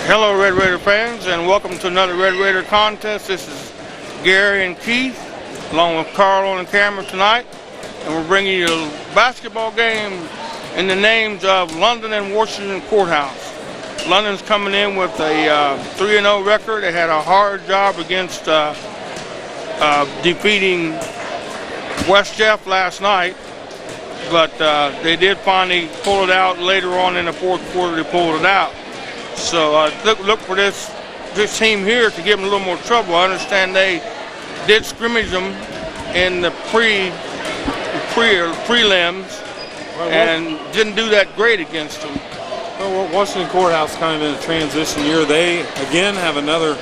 Hello Red Raider fans, and welcome to another Red Raider contest. This is Gary and Keith along with Carl on the camera tonight, and we're bringing you a basketball game in the names of London and Washington Courthouse. London's coming in with a 3-0 record. They had a hard job against defeating West Jeff last night, but they did finally pull it out later on in the fourth quarter. They pulled it out. So look for this team here to give them a little more trouble. I understand they did scrimmage them in the prelims and didn't do that great against them. Well, Washington Courthouse is kind of in a transition year. They again have another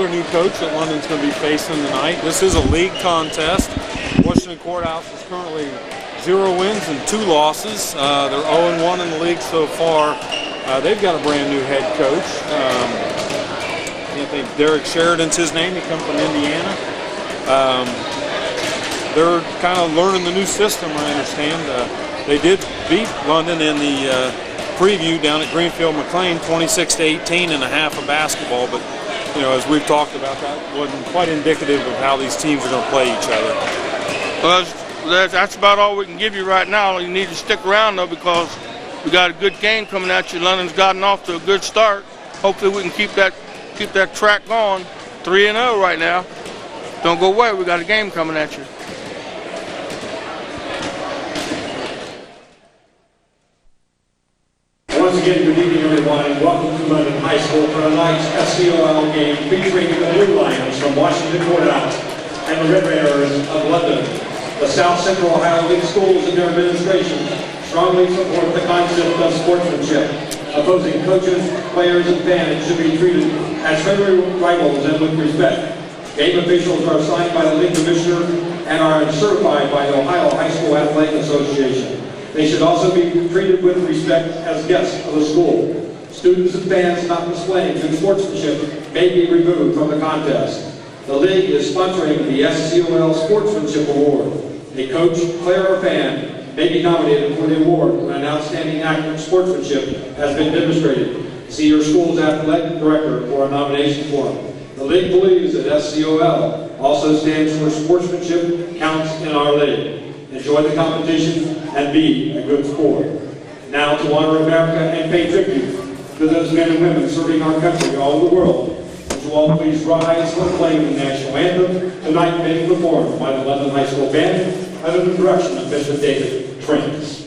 new coach that London's going to be facing tonight. This is a league contest. Washington Courthouse is currently 0 wins and 2 losses. They're 0-1 in the league so far. They've got a brand new head coach. I think Derek Sheridan's his name. He comes from Indiana. They're kind of learning the new system, I understand. They did beat London in the preview down at Greenfield McLean 26-18 in a half of basketball, but you know, as we've talked about, that wasn't quite indicative of how these teams are going to play each other. Well, that's about all we can give you right now. You need to stick around though, because we got a good game coming at you. London's gotten off to a good start. Hopefully we can keep that track going. 3-0 right now. Don't go away. We got a game coming at you. Once again, good evening, everyone, and welcome to London High School for tonight's SCOL game featuring the Blue Lions from Washington Courthouse and the Red Raiders of London. The South Central Ohio League Schools and their administration strongly support the concept of sportsmanship. Opposing coaches, players, and fans should be treated as friendly rivals and with respect. Game officials are assigned by the league commissioner and are certified by the Ohio High School Athletic Association. They should also be treated with respect as guests of the school. Students and fans not displaying good sportsmanship may be removed from the contest. The league is sponsoring the SCOL Sportsmanship Award. A coach, player, or fan may be nominated for the award when an outstanding act of sportsmanship has been demonstrated. See your school's athletic director for a nomination form. The league believes that SCOL also stands for sportsmanship counts in our league. Enjoy the competition and be a good sport. Now, to honor America and pay tribute to those men and women serving our country all over the world, would you all please rise for playing the national anthem, tonight being performed by the London High School Band under the direction of Mr. David Trent.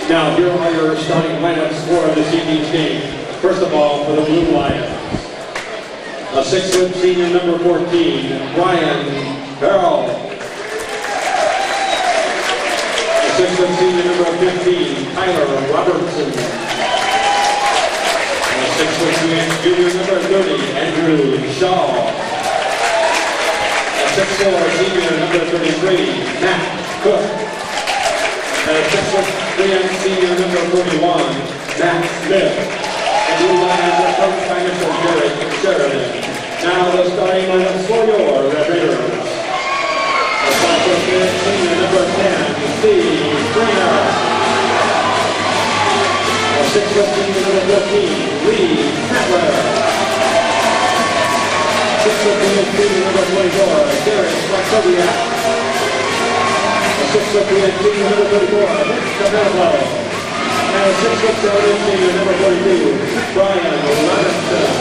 Now, here are your starting lineups for this evening's game. First of all, for the Blue Lions, a 6-foot senior number 14, Brian Farrell. A 6-foot senior number 15, Tyler Robertson. A 6-foot junior number 30, Andrew Shaw. A 6'4" senior number 33, Matt Cook. And a 6'3" senior number 41, Matt Smith. And Blue Lions are coached by Mr. Derek Sheridan. Now the starting lineup for your Red Raiders. A 5'4" senior number 10, Steve Springer. A 6'4" senior number 15, Lee Cutler. A 6'4" PhD, number 24, Derek Markoviak. 6'4" PhD, number 34, Nick Camello. And 6'7" senior, number 42, Brian Levinson.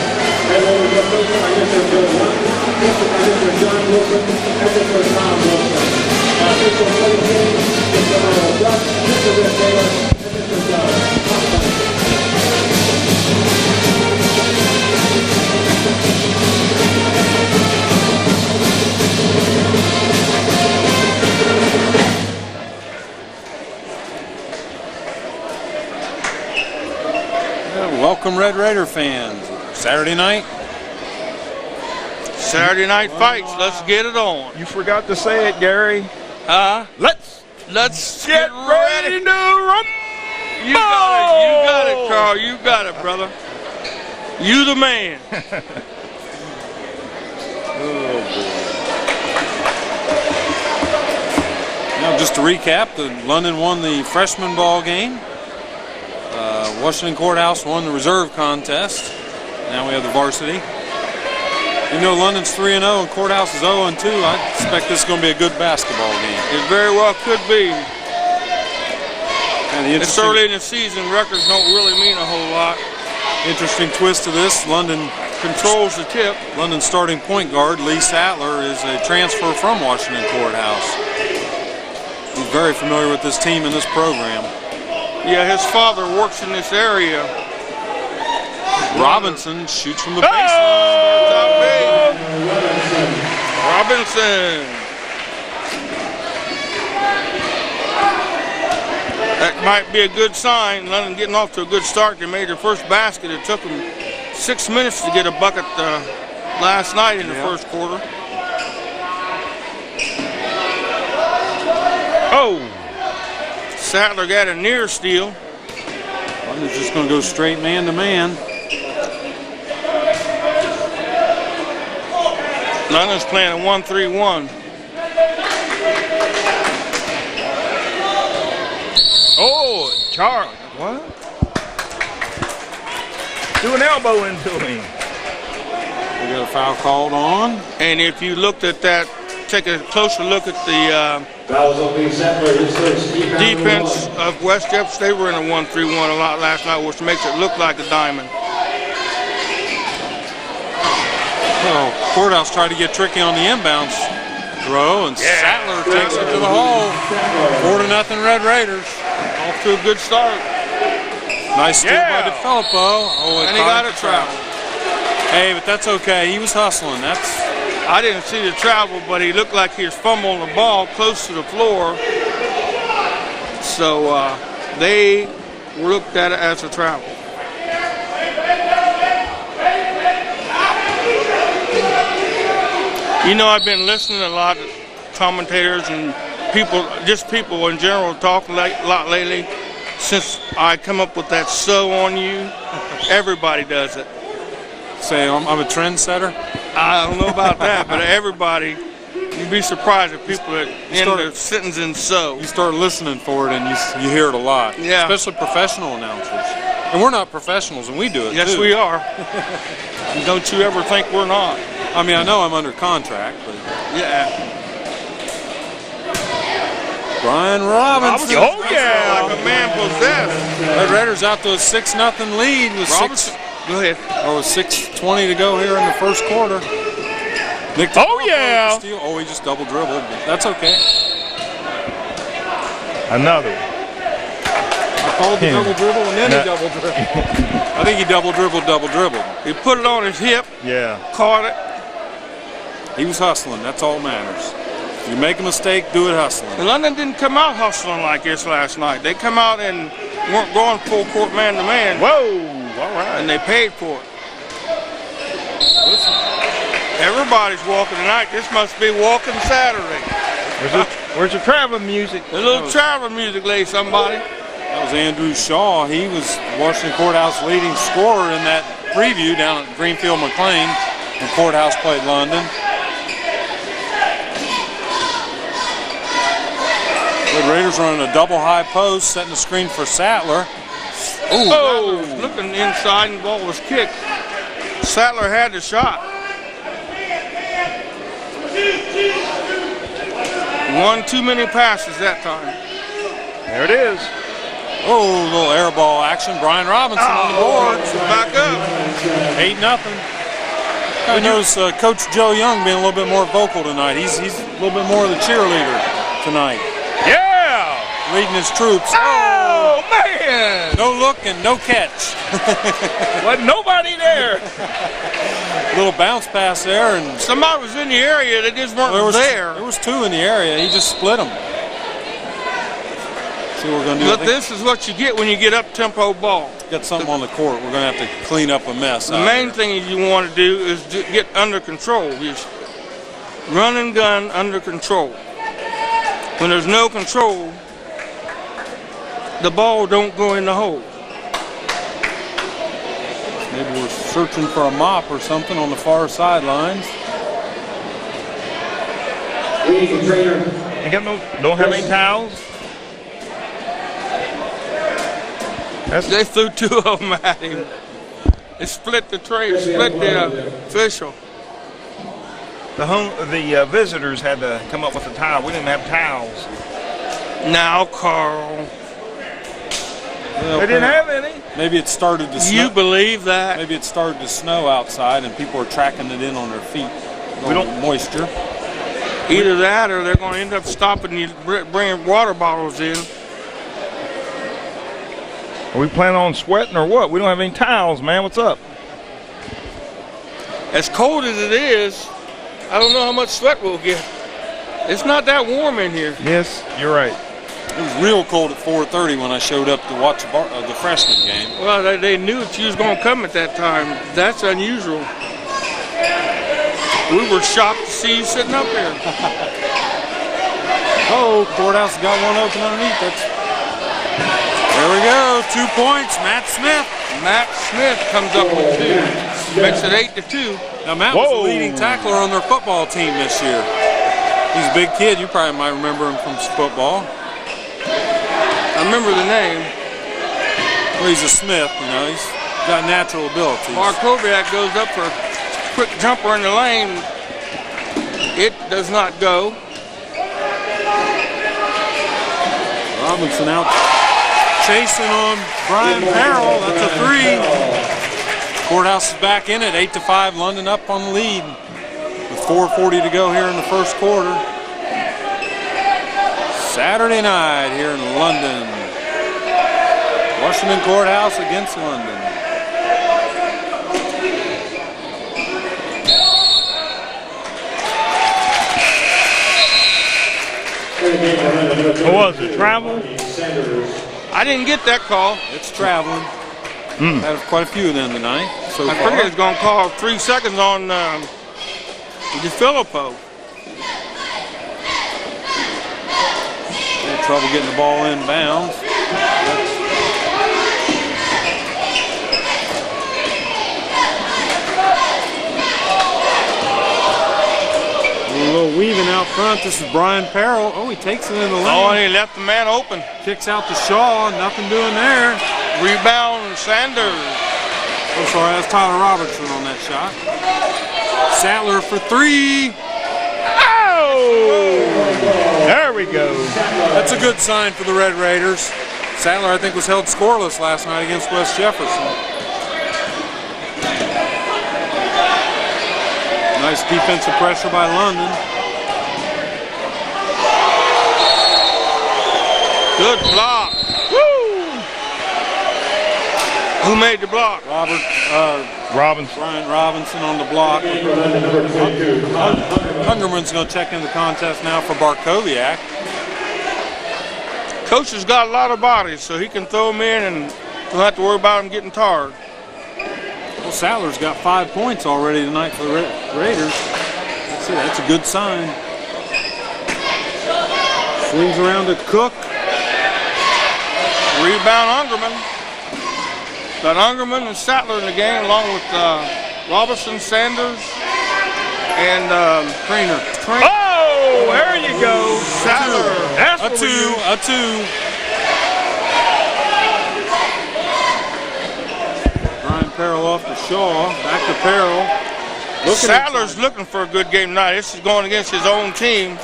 And over the first by Mr. Bill One, Mr. John Wilson, and Mr. Tom Wilson. Official play team, Mr. Earl Duck, Mr. Rick Taylor, and Mr. John Hoffman. Welcome, Red Raider fans. Saturday night. Saturday night fights. Let's get it on. You forgot to say it, Gary. Let's get ready to rumble. You got it, Carl. You got it, brother. You the man. Now, just to recap, London won the freshman ball game. Washington Courthouse won the reserve contest. Now we have the varsity. You know, London's 3-0 and Courthouse is 0-2. I expect this is going to be a good basketball game. It very well could be. And it's early in the season. Records don't really mean a whole lot. Interesting twist to this. London controls the tip. London's starting point guard, Lee Sattler, is a transfer from Washington Courthouse. He's very familiar with this team and this program. Yeah, his father works in this area. Robinson shoots from the baseline. Robinson. That might be a good sign. London getting off to a good start. They made their first basket. It took them 6 minutes to get a bucket last night in the first quarter. Oh! Sattler got a near steal. London's just going to go straight man to man. London's playing a 1-3-1. Oh, Charlie. What? Do an elbow into him. We got a foul called on. And if you looked at that, take a closer look at the defense of West Jefferson. They were in a 1-3-1 a lot last night, which makes it look like a diamond. Well, Courthouse tried to get tricky on the inbounds throw, and Sattler takes it to the hole. 4-0 Red Raiders. Off to a good start. Nice steal by DeFilippo. Oh, and he got a travel. Hey, but that's okay. He was hustling. I didn't see the travel, but he looked like he was fumbling the ball close to the floor. So they looked at it as a travel. You know, I've been listening to a lot of commentators and people, just people in general, talking a lot lately. Since I come up with that "so" on you, everybody does it. Say, I'm a trendsetter? I don't know about that, but everybody, you'd be surprised if people that end their sentence in "so." You start listening for it and you hear it a lot. Yeah. Especially professional announcers. And we're not professionals and we do it Yes, too. we are. Don't you ever think we're not. I mean, I know I'm under contract, but... Yeah. Brian Robinson. Oh, yeah. Like a man possessed. Red Raiders out to a 6-0 lead with Robinson. Go ahead. with 6:20 to go here in the first quarter. Nick steal. Oh, he just double dribbled, but that's okay. Another one. I called the double dribble and then he double dribbled. I think he double dribbled. He put it on his hip. Yeah. Caught it. He was hustling. That's all that matters. If you make a mistake, do it hustling. And London didn't come out hustling like this last night. They come out and weren't going full court man to man. Whoa. All right. And they paid for it. Everybody's walking tonight. This must be walking Saturday. Where's your traveling music? A little traveling music, lay somebody. That was Andrew Shaw. He was Washington Courthouse leading scorer in that preview down at Greenfield McLean when Courthouse played London. The Raiders running a double high post, setting the screen for Sattler. Sattler was looking inside and the ball was kicked. Sattler had the shot. One too many passes that time. There it is. Oh, little air ball action. Brian Robinson on the board. Back up. 8-0. I notice Coach Joe Young being a little bit more vocal tonight. He's a little bit more of the cheerleader tonight. Yeah! Leading his troops. Oh, man! No look and no catch. Wasn't nobody there. Little bounce pass there, and Somebody was in the area, they just weren't there. There was two in the area. He just split them. See what we're going to do. But this is what you get when you get up-tempo ball. Got something on the court. We're going to have to clean up a mess. The main thing you want to do is to get under control. Just run and gun under control. When there's no control, the ball don't go in the hole. Maybe we're searching for a mop or something on the far sidelines. Don't have any towels? They threw two of them at him. It split the official. The visitors had to come up with a towel. We didn't have towels. Now, Carl. Well, They didn't have any. Maybe it started to snow. You believe that? Maybe it started to snow outside and people are tracking it in on their feet. We don't- Moisture. Either that or they're going to end up stopping you, bringing water bottles in. Are we planning on sweating or what? We don't have any towels, man. What's up? As cold as it is, I don't know how much sweat we'll get. It's not that warm in here. Yes, you're right. It was real cold at 4:30 when I showed up to watch the freshman game. Well, they knew that you was going to come at that time. That's unusual. We were shocked to see you sitting up there. Oh, Courthouse got one open underneath. There we go. 2 points. Matt Smith. Matt Smith comes up with two. Makes it 8-2. Now, Matt was the leading tackler on their football team this year. He's a big kid. You probably might remember him from football. I remember the name. Well, he's a Smith, you know. He's got natural abilities. Markoviak goes up for a quick jumper in the lane. It does not go. Robinson out chasing on Brian Farrell. That's a 3. Courthouse is back in it. 8-5. London up on the lead with 4:40 to go here in the first quarter. Saturday night here in London. Washington Courthouse against London. What was it, travel? I didn't get that call. It's traveling. Had quite a few of them tonight so I far. figured it's going to call 3 seconds on DeFilippo. Had trouble getting the ball in bounds. A little weaving out front. This is Brian Farrell. Oh, he takes it in the lane. Oh, and he left the man open. Kicks out to Shaw. Nothing doing there. Rebound, Sanders. I'm sorry, that's Tyler Robertson on that shot. Sattler for 3. Oh! There we go. That's a good sign for the Red Raiders. Sattler, I think, was held scoreless last night against West Jefferson. Nice defensive pressure by London. Good block. Woo! Who made the block? Robinson. Brian Robinson on the block. Hungerman's going to check in the contest now for Barkoviak. Coach has got a lot of bodies, so he can throw them in and don't have to worry about them getting tired. Well, Sattler's got 5 points already tonight for the Raiders. That's it. That's a good sign. Swings around to Cook. Rebound, Ungerman. Got Ungerman and Sattler in the game, along with Robinson, Sanders, and Trainer. Oh, there you go. Sattler. That's A what we do. 2. Brian Farrell off to Shaw. Back to Farrell. Sadler's looking for a good game tonight. This is going against his own team.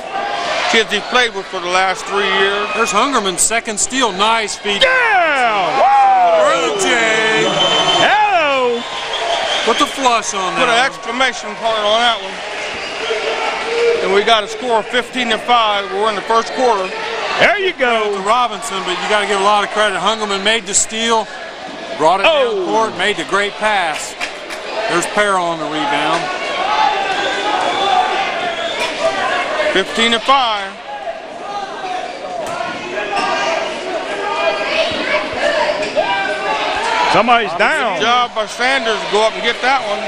Kids he played with for the last 3 years. There's Hungerman's second steal. Nice feed. Yeah! Whoa! RJ. Hello! Put the flush on Put an that. exclamation point on that one. And we got a score of 15-5. We're in the first quarter. There you To go. Robinson, but you got to give a lot of credit. Hungerman made the steal, brought it down court, made the great pass. There's Peril on the rebound. 15-5. Somebody's down. Good job by Sanders to go up and get that one.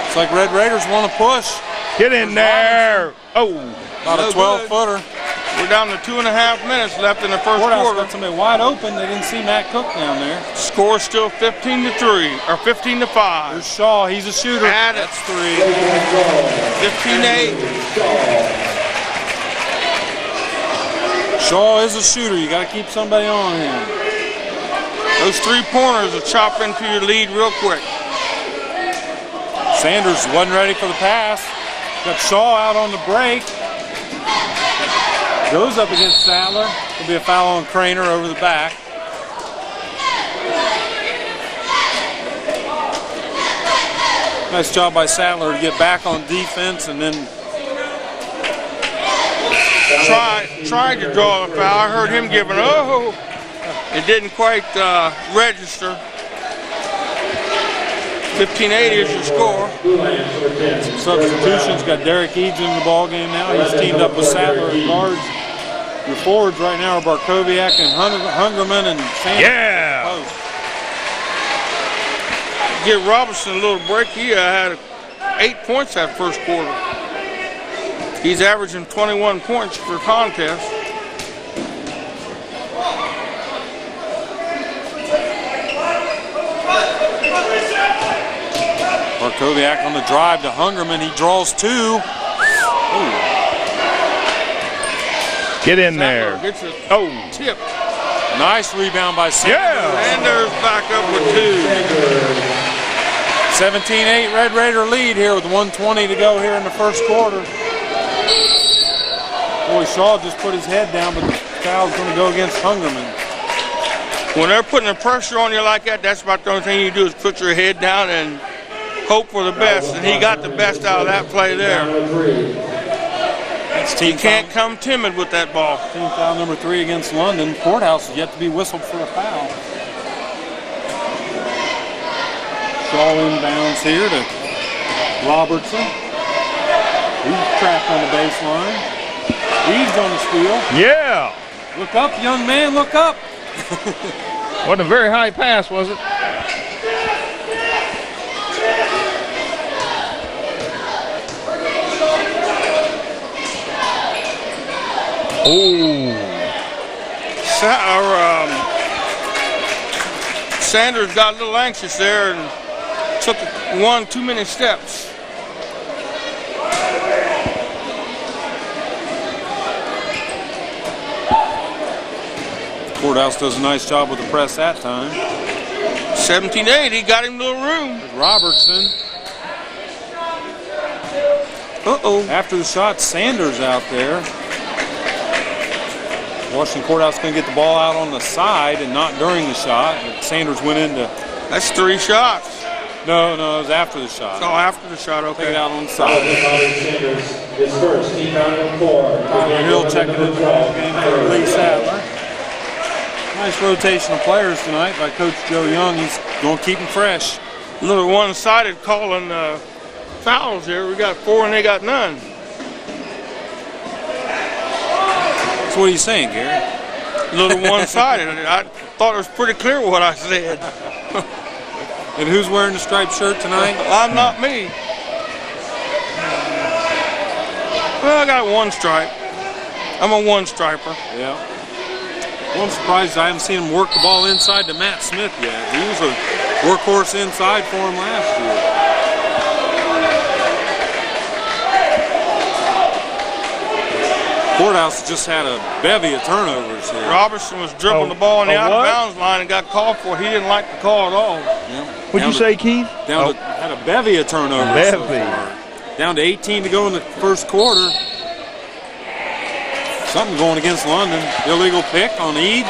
It's like Red Raiders want to push. Get in there. Oh. About a 12-footer. We're down to 2.5 minutes left in the first Courthouse quarter. got somebody wide open. They didn't see Matt Cook down there. Score still 15-3 or 15-5. There's Shaw. He's a shooter. Add it. That's 3. 15-8. Shaw is a shooter. You got to keep somebody on him. Those 3-pointers will chop into your lead real quick. Sanders wasn't ready for the pass. Got Shaw out on the break. Goes up against Sadler. There'll be a foul on Craner over the back. Nice job by Sadler to get back on defense and then Tried to draw the foul. I heard him giving, oh, it didn't quite register. 15-8 is your score. some substitutions. Got Derek Eads in the ball game now. He's teamed up with Sadler at guards. Your forwards right now are Barkowiak and Hungerman and Sanders. Yeah. Post. Give Robinson a little break. He had 8 points that first quarter. He's averaging 21 points per contest. Barkowiak on the drive to Hungerman. He draws 2. Ooh. Get in there. Gets a Oh. tip. Nice rebound by Sanders. Yeah. Sanders back up with 2. 17-8 Red Raider lead here with 1:20 to go here in the first quarter. Boy, Shaw just put his head down, but the foul's going to go against Hungerman. When they're putting the pressure on you like that, that's about the only thing you do is put your head down and hope for the best. And he got the best out of that play there. That's You team can't come timid with that ball. Team foul number 3 against London. Courthouse is yet to be whistled for a foul. Shaw inbounds here to Robertson. He's trapped on the baseline. Eads on the steal. Yeah. Look up, young man, look up. Wasn't a very high pass, was it? Oh. Sanders got a little anxious there and took one too many steps. Courthouse does a nice job with the press that time. 17-8, he got him a little room. Robertson. Uh-oh. After the shot, Sanders out there. Washington Courthouse going to get the ball out on the side and not during the shot. But Sanders went into... That's 3 shots. No, it was after the shot. Oh, after the shot, Take it okay. out on the side. His first, team foul number 4. Tyler Hill checking in the ball game for Lee Sadler. Nice rotation of players tonight by Coach Joe Young. He's going to keep them fresh. A little one-sided calling fouls here. We got 4 and they got none. So what are you saying, Gary? A little one-sided. I thought it was pretty clear what I said. And who's wearing the striped shirt tonight? I'm not me. Well, I got 1 stripe. I'm a 1-striper. Yeah. Well, I'm surprised I haven't seen him work the ball inside to Matt Smith yet. He was a workhorse inside for him last year. Courthouse just had a bevy of turnovers here. Robertson was dribbling the ball on the out-of-bounds line and got called for it. He didn't like the call at all. Yeah. What'd you say, Keith? Had a bevy of turnovers so far. Down to 18 to go in the first quarter. Something going against London. Illegal pick on Eads.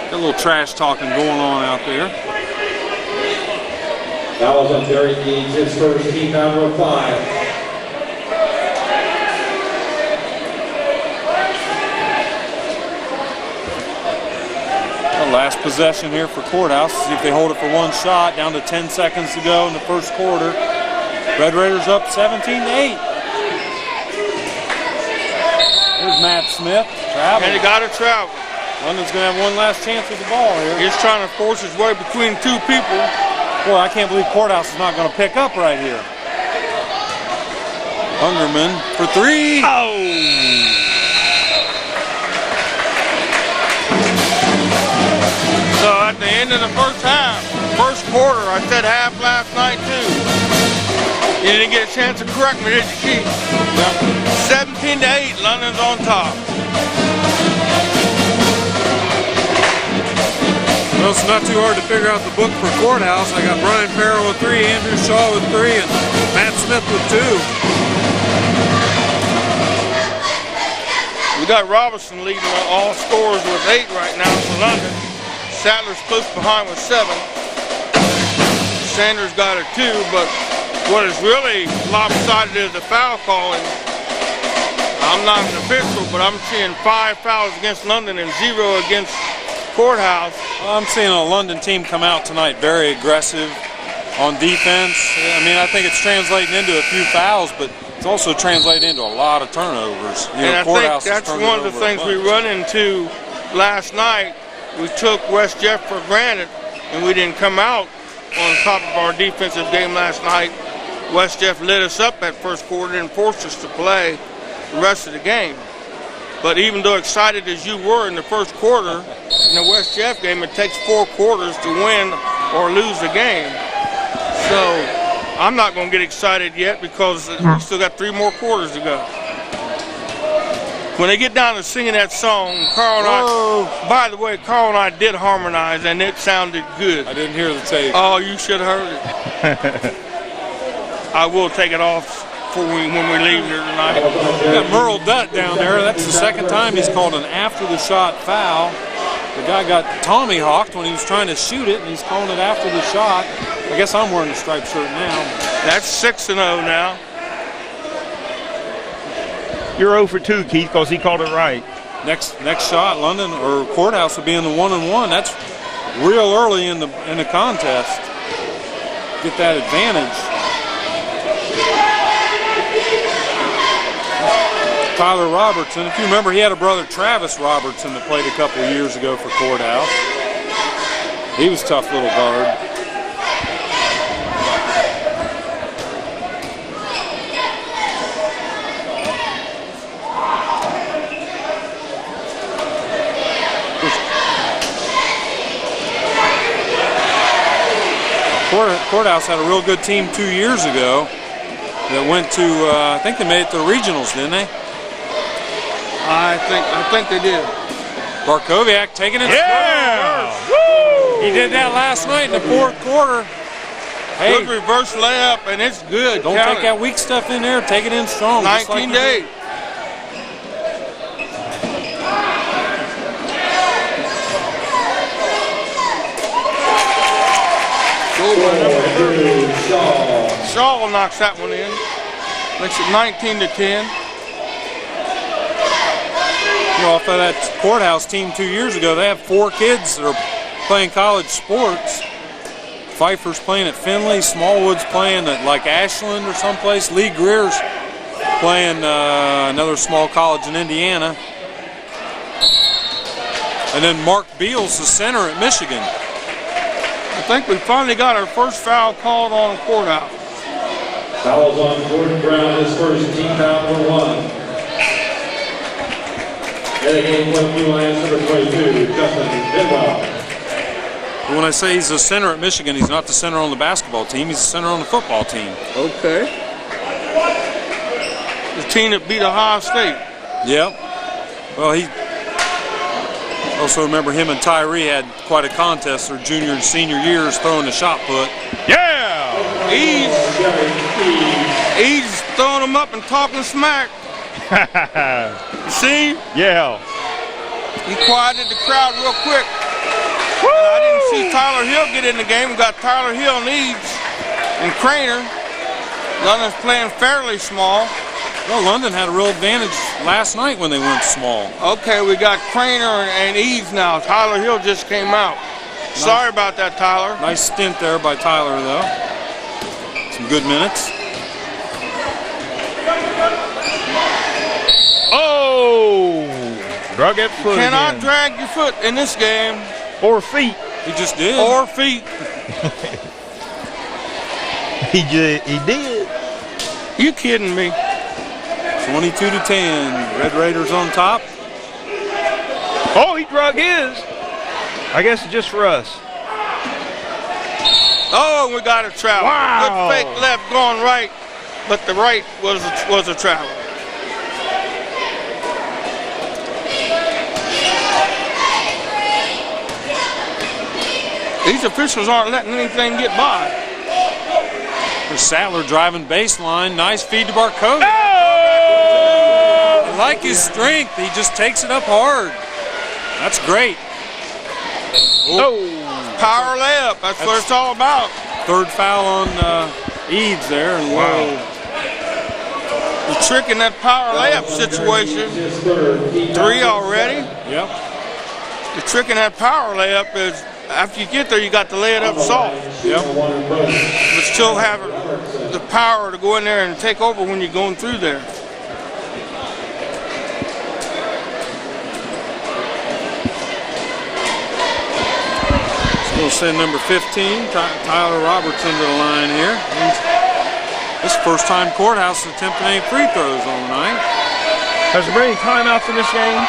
Got a little trash talking going on out there. That was on Derek Eads, his first team number 5. Last possession here for Courthouse. See if they hold it for one shot. Down to 10 seconds to go in the first quarter. Red Raiders up 17-8. There's Matt Smith. Travel. And he got to travel. London's going to have one last chance with the ball here. He's trying to force his way between two people. Boy, I can't believe Courthouse is not going to pick up right here. Hungerman for 3. Oh! So at the end of the first quarter, I said half last night too. You didn't get a chance to correct me, did you, Keith? Yep. 17-8, London's on top. Well, it's not too hard to figure out the book for Courthouse. I got Brian Farrell with 3, Andrew Shaw with 3, and Matt Smith with 2. We got Robinson leading all scores with 8 right now for London. Sadler's close behind with 7. Sanders got a 2, but what is really lopsided is the foul calling. I'm not an official, but I'm seeing 5 fouls against London and 0 against Courthouse. Well, I'm seeing a London team come out tonight very aggressive on defense. I mean, I think it's translating into a few fouls, but it's also translating into a lot of turnovers. And I think that's one of the things we run into last night. We took West Jeff for granted, and we didn't come out on top of our defensive game last night. West Jeff lit us up that first quarter and forced us to play the rest of the game. But even though excited as you were in the first quarter, in the West Jeff game, it takes 4 quarters to win or lose the game. So I'm not going to get excited yet because we still got 3 more quarters to go. When they get down to singing that song, Carl and I, by the way, Carl and I did harmonize and it sounded good. I didn't hear the tape. Oh, you should have heard it. I will take it off when we leave here tonight. We got Merle Dutt down there. That's the second time he's called an after-the-shot foul. The guy got tommyhawked when he was trying to shoot it, and he's calling it after the shot. I guess I'm wearing a striped shirt now. That's 6-0 now. You're 0 for 2, Keith, because he called it right. Next shot, London or Courthouse will be in the 1-and-1. That's real early in the contest. Get that advantage. Tyler Robertson. If you remember, he had a brother, Travis Robertson, that played a couple of years ago for Courthouse. He was a tough little guard. Courthouse had a real good team 2 years ago that went to, I think they made it to the regionals, didn't they? I think they did. Barkowiak taking it. Yeah! Woo! He did that last night in the 4th quarter. Hey, good reverse layup, and it's good. Don't take that weak stuff in there. Take it in strong. 19-8. Shaw knocks that one in. Makes it 19-10. Off of that Courthouse team 2 years ago, they have 4 kids that are playing college sports. Pfeiffer's playing at Findlay, Smallwood's playing at like Ashland or someplace. Lee Greer's playing another small college in Indiana. And then Mark Beals, the center at Michigan. I think we finally got our first foul called on Courthouse. Fouls on Jordan Brown, his first team foul for 1. And the game point blue lines number 22, Justin Bidwell. When I say he's a center at Michigan, he's not the center on the basketball team, he's the center on the football team. Okay. The team that beat Ohio State. Yep. Well, he also remember him and Tyree had quite a contest their junior and senior years throwing the shot put. Yeah! He's throwing them up and talking smack. You see? Yeah. He quieted the crowd real quick. And I didn't see Tyler Hill get in the game. We got Tyler Hill, Needs, and Craner. London's playing fairly small. Well, London had a real advantage last night when they went small. Okay, we got Craner and Eads now. Tyler Hill just came out. Nice. Sorry about that, Tyler. Nice stint there by Tyler, though. Some good minutes. Oh! Drug that foot Cannot again. drag your foot in this game. Or feet. He just did. Or feet. He did. You kidding me? 22-10. Red Raiders on top. Oh, he drug his. I guess it's just for us. Oh, we got a travel. Wow. Good fake left going right, but the right was a travel. These officials aren't letting anything get by. There's Sattler driving baseline. Nice feed to Barcode. Oh! I like his strength. He just takes it up hard. That's great. Oh! Power layup. That's what it's all about. Third foul on Eads there. And Wow. The trick in that power layup situation. 3 already. Yep. The trick in that power layup is after you get there, you got to lay it up soft. Yep. But still have the power to go in there and take over when you're going through there. We'll send number 15, Tyler Robertson, to the line here. This first time Courthouse is attempting any free throws on the night. Has there been any timeouts in this game?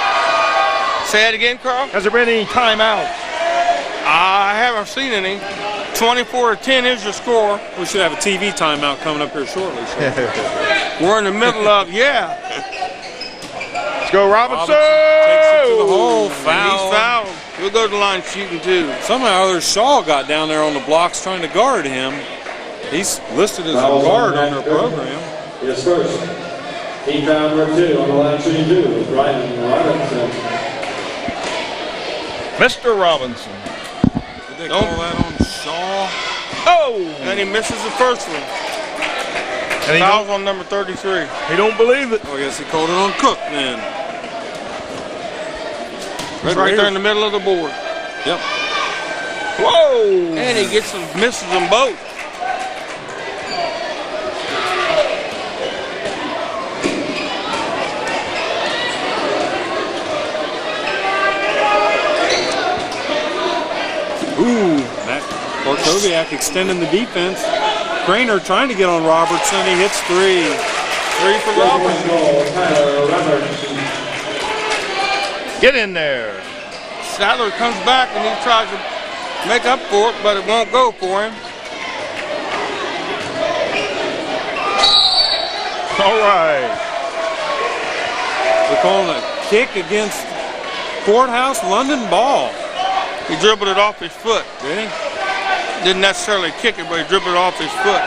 Say it again, Carl. Has there been any timeouts? I haven't seen any. 24-10 is the score. We should have a TV timeout coming up here shortly. So. We're in the middle of, yeah. Let's go, Robinson! Takes it to the hole, foul. He's fouled. We'll go to the line shooting too. Somehow or other, Shaw got down there on the blocks trying to guard him. He's listed as a guard on their program. Yes, first. Team foul number 2 on the line shooting 2. Ryan Robinson. Mr. Robinson. Did they call that on Shaw? Oh! And he misses the first one. And Fouls on number 33. he don't believe it. Oh, I guess he called it on Cook then. It's right there in the middle of the board. Yep. Whoa! And he gets them, misses them both. Ooh, Matt Barkowiak extending the defense. Craner trying to get on Robertson. He hits 3. 3 for Robertson. Get in there. Sadler comes back and he tries to make up for it, but it won't go for him. All right. They're calling a kick against Courthouse. London ball. He dribbled it off his foot. Did he? Didn't necessarily kick it, but he dribbled it off his foot.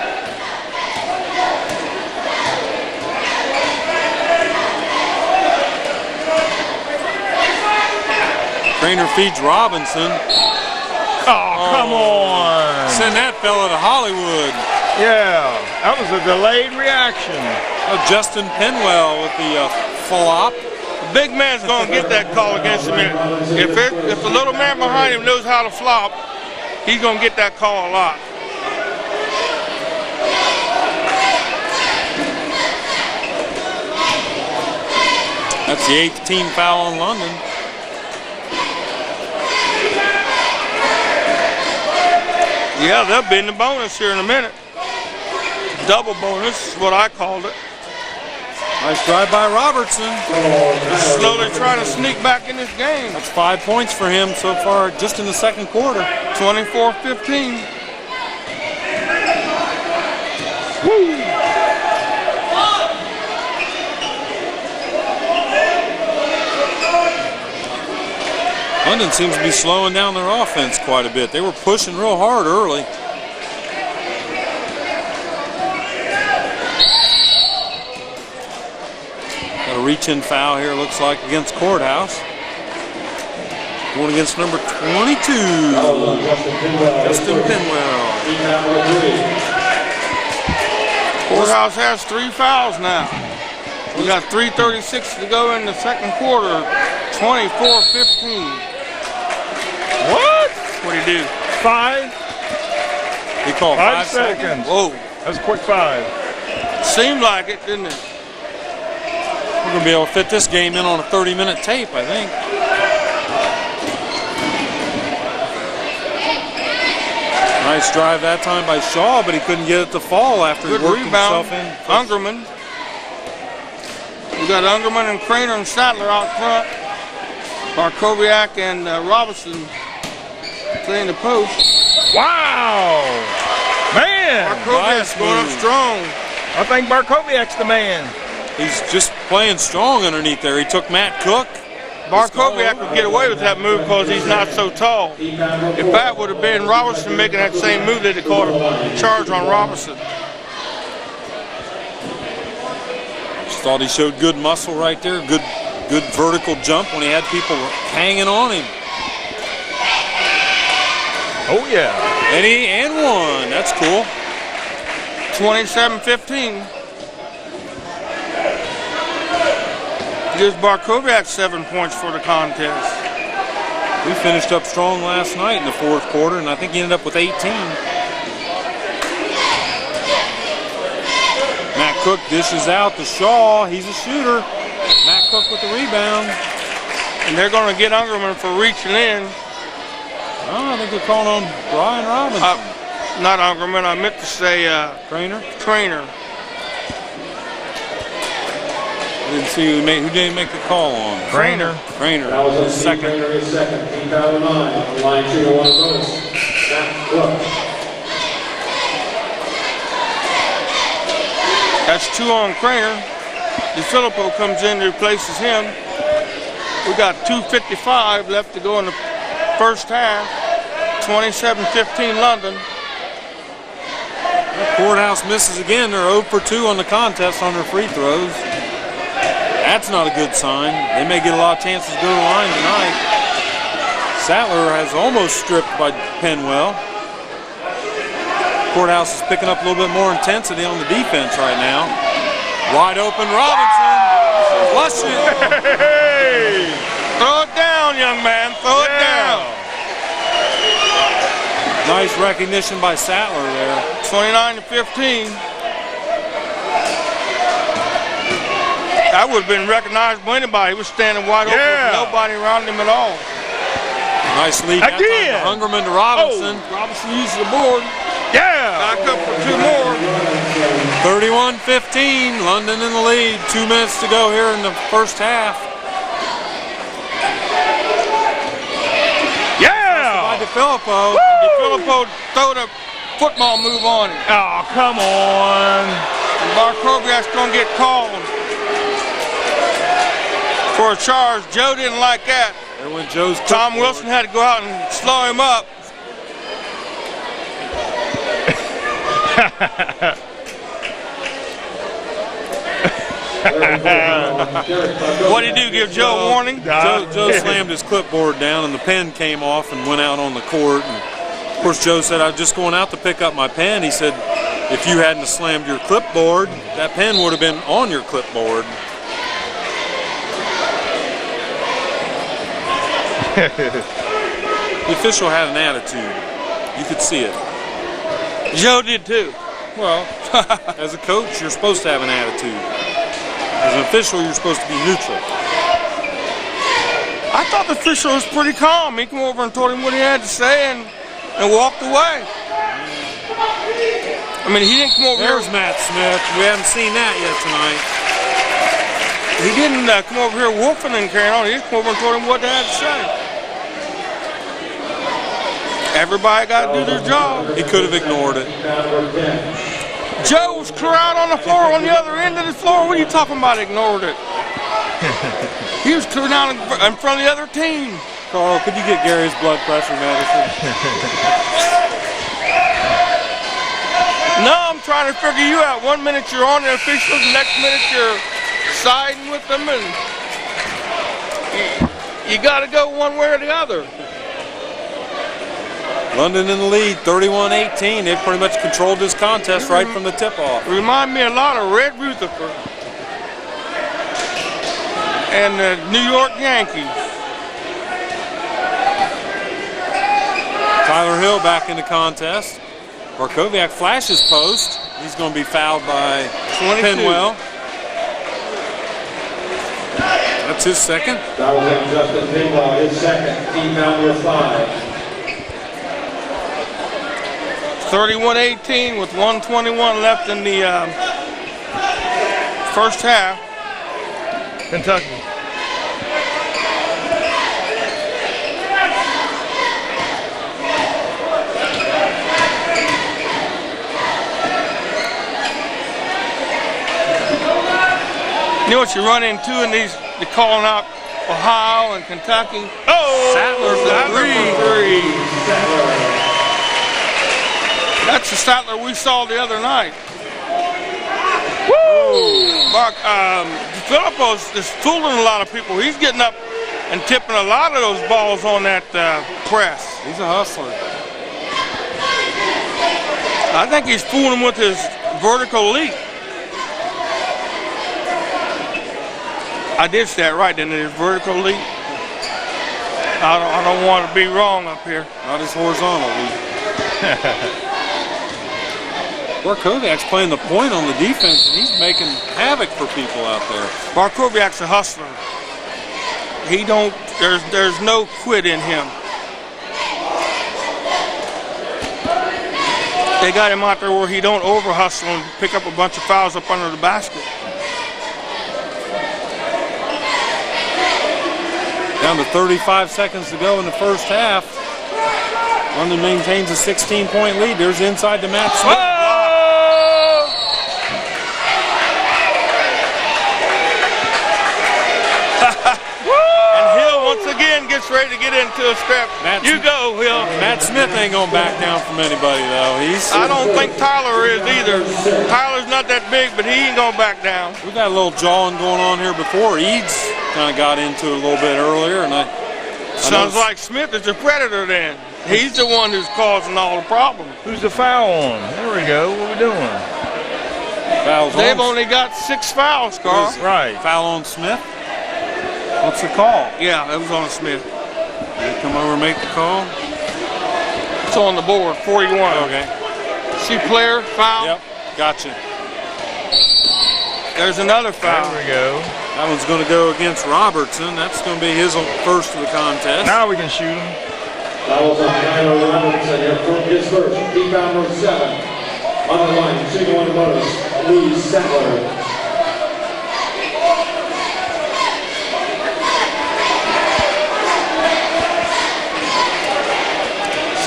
Craner feeds Robinson. Oh, come on. Send that fella to Hollywood. Yeah, that was a delayed reaction. Oh, Justin Penwell with the flop. The big man's going to get that call against him. If the little man behind him knows how to flop, he's going to get that call a lot. That's the 8th team foul on London. Yeah, they'll be in the bonus here in a minute. Double bonus is what I called it. Nice drive by Robertson. Slowly trying to sneak back in this game. That's 5 points for him so far just in the second quarter. 24-15. London seems to be slowing down their offense quite a bit. They were pushing real hard early. Got a reach-in foul here, looks like, against Courthouse. Going against number 22, Justin Penwell. Courthouse has 3 fouls now. We got 3:36 to go in the second quarter. 24-15. What? What'd he do? 5? He called 5 seconds. Whoa. That's a quick 5. Seemed like it, didn't it? We're going to be able to fit this game in on a 30-minute tape, I think. Nice drive that time by Shaw, but he couldn't get it to fall after Good he worked rebound. himself in. Ungerman. We got Ungerman and Craner and Sattler out front. Barkowiak and Robinson playing the post. Wow! Man! Barkowiak's going up strong. I think Barkowiak's the man. He's just playing strong underneath there. He took Matt Cook. Barkowiak would get away with that move because he's not so tall. If that would have been Robinson making that same move, they'd have caught a charge on Robinson. Just thought he showed good muscle right there. Good vertical jump when he had people hanging on him. Oh, yeah. And one. That's cool. 27-15. Gives Barkowiak 7 points for the contest. We finished up strong last night in the fourth quarter, and I think he ended up with 18. Matt Cook dishes out to Shaw. He's a shooter. Matt Cook with the rebound. And they're going to get Ungerman for reaching in. Oh, I think they're calling on Brian Robinson. Not Ungerman, I meant to say Craner. I didn't see who didn't make the call on. Craner. That was a second. Second. Team foul 9 on the line 2 to 1 bonus. Matt Cook. That's 2 on Craner. DeFilippo comes in and replaces him. We got 2:55 left to go in the first half. 27-15 London. Courthouse misses again. They're 0 for 2 on the contest on their free throws. That's not a good sign. They may get a lot of chances to go to the line tonight. Sattler has almost stripped by Penwell. Courthouse is picking up a little bit more intensity on the defense right now. Wide open Robinson. Flush it. Hey! Throw it down, young man. Throw it down. Nice recognition by Sattler there. 29-15. That would have been recognized by anybody. He was standing wide open with nobody around him at all. Nice lead that time to Ungerman to Robinson. Robinson uses the board. Yeah! Back up for 2 more. 31-15. London in the lead. 2 minutes to go here in the first half. Yeah! By DeFilippo. DeFilippo throwed a football move on him. Oh, come on. And Barkowiak's going to get called for a charge. Joe didn't like that. There went Joe's Tom Wilson had to go out and slow him up. What did he do, give Joe a warning? Joe slammed his clipboard down and the pen came off and went out on the court. And of course, Joe said, I was just going out to pick up my pen. He said, if you hadn't slammed your clipboard, that pen would have been on your clipboard. The official had an attitude. You could see it. Joe did too. Well, as a coach, you're supposed to have an attitude. As an official, you're supposed to be neutral. I thought the official was pretty calm. He came over and told him what he had to say and walked away. I mean, he didn't come over There's here. Matt Smith. We haven't seen that yet tonight. He didn't come over here wolfing and carrying on. He just came over and told him what they had to say. Everybody got to do their job. He could have ignored it. Joe was clear out on the floor on the other end of the floor. What are you talking about, ignored it? He was clear down in front of the other team. Carl, could you get Gary's blood pressure medicine? No, I'm trying to figure you out. 1 minute you're on the officials, the next minute you're siding with them, and you got to go one way or the other. London in the lead, 31-18. They've pretty much controlled this contest right from the tip-off. Remind me a lot of Red Rutherford and the New York Yankees. Tyler Hill back in the contest. Barkowiak flashes post. He's going to be fouled by 22. Penwell. That's his second. That was Justin Penwell, his second. Team foul number 5. 31-18 with 1:21 left in the first half. Kentucky. You know what you run into in these, they're calling out Ohio and Kentucky. Oh! Sattler for three. That's the Sattler we saw the other night. Woo! Filippo's is fooling a lot of people. He's getting up and tipping a lot of those balls on that press. He's a hustler. I think he's fooling with his vertical leap. I did say that right, didn't it? His vertical leap. I don't want to be wrong up here. Not his horizontal leap. Barkowiak's playing the point on the defense, and he's making havoc for people out there. Barkowiak's a hustler. He don't. There's no quit in him. They got him out there where he don't over hustle and pick up a bunch of fouls up under the basket. Down to 35 seconds to go in the first half. London maintains a 16-point lead. There's inside to Matt Smith. And Hill once again gets ready to get into a scrap. You go, Hill. Matt Smith ain't gonna back down from anybody though. I don't think Tyler is either. Tyler's not that big, but he ain't gonna back down. We got a little jawing going on here before. Eads kind of got into it a little bit earlier, and Sounds like Smith is the predator then. He's the one who's causing all the problems. Who's the foul on? There we go. What are we doing? fouls. They've only got 6 fouls, Carl. Right. Foul on Smith. What's the call? Yeah, it was on Smith. They come over and make the call. It's on the board, 41. Okay. See player, foul. Yep, gotcha. There's another foul. There we go. That one's going to go against Robertson. That's going to be his first of the contest. Now we can shoot him. That was on Tyler Robertson here from his first. Team foul number 7. On the line, shooting one bonus, Lee Sattler.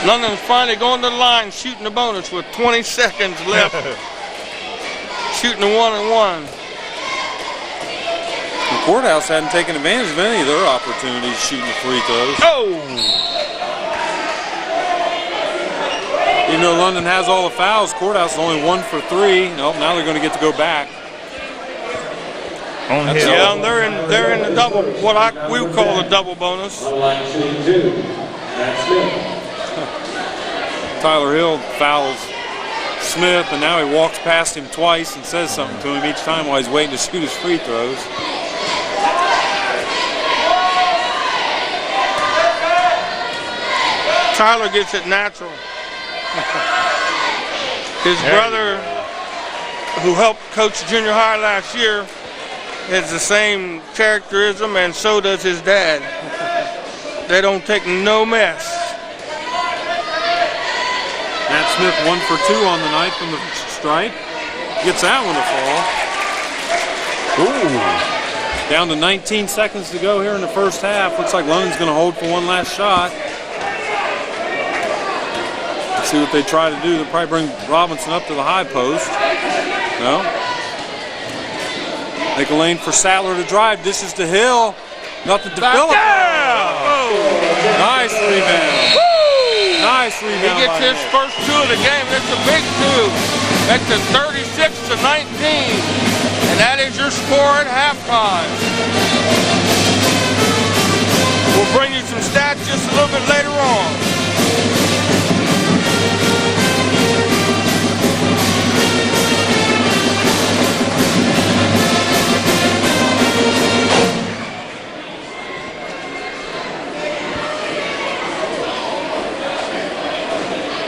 London's finally going to the line, shooting the bonus with 20 seconds left. Shooting the 1-and-1. The Courthouse hadn't taken advantage of any of their opportunities shooting the free throws. Oh! Even though London has all the fouls, Courthouse is only 1 for 3. Nope, now they're going to get to go back. On Hill. Yeah, and they're in the double, what we would call the double bonus. On the line, shooting 2. That's Smith. Tyler Hill fouls Smith, and now he walks past him twice and says something to him each time while he's waiting to shoot his free throws. Tyler gets it natural. His brother, who helped coach junior high last year, has the same characterism, and so does his dad. They don't take no mess. Matt Smith 1 for 2 on the night from the stripe. Gets that one to fall. Ooh. Down to 19 seconds to go here in the first half. Looks like London's going to hold for one last shot. Let's see what they try to do. They'll probably bring Robinson up to the high post. No. Make a lane for Sattler to drive. Dishes to Hill. Nothing to Phillip. Oh! Nice rebound. Woo! Nice He rebound. gets his first 2 of the game. That's a big 2. That's a 36-19. And that is your score at halftime. We'll bring you some stats just a little bit later on.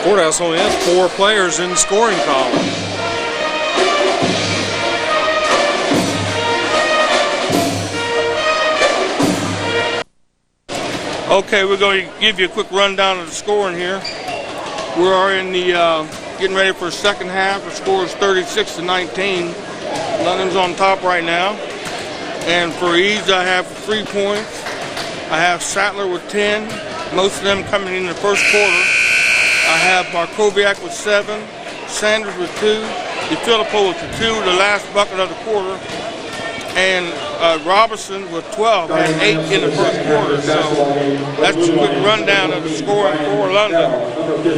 Courthouse only has 4 players in the scoring column. Okay, we're going to give you a quick rundown of the scoring here. We are in the getting ready for the second half. The score is 36-19. London's on top right now. And for ease, I have 3 points. I have Sattler with 10. Most of them coming in the first quarter. I have Barkowiak with 7. Sanders with 2. DeFilippo with the 2, the last bucket of the quarter. And Robinson with 12 had 8 in the first quarter. So that's a quick rundown of the scoring for London.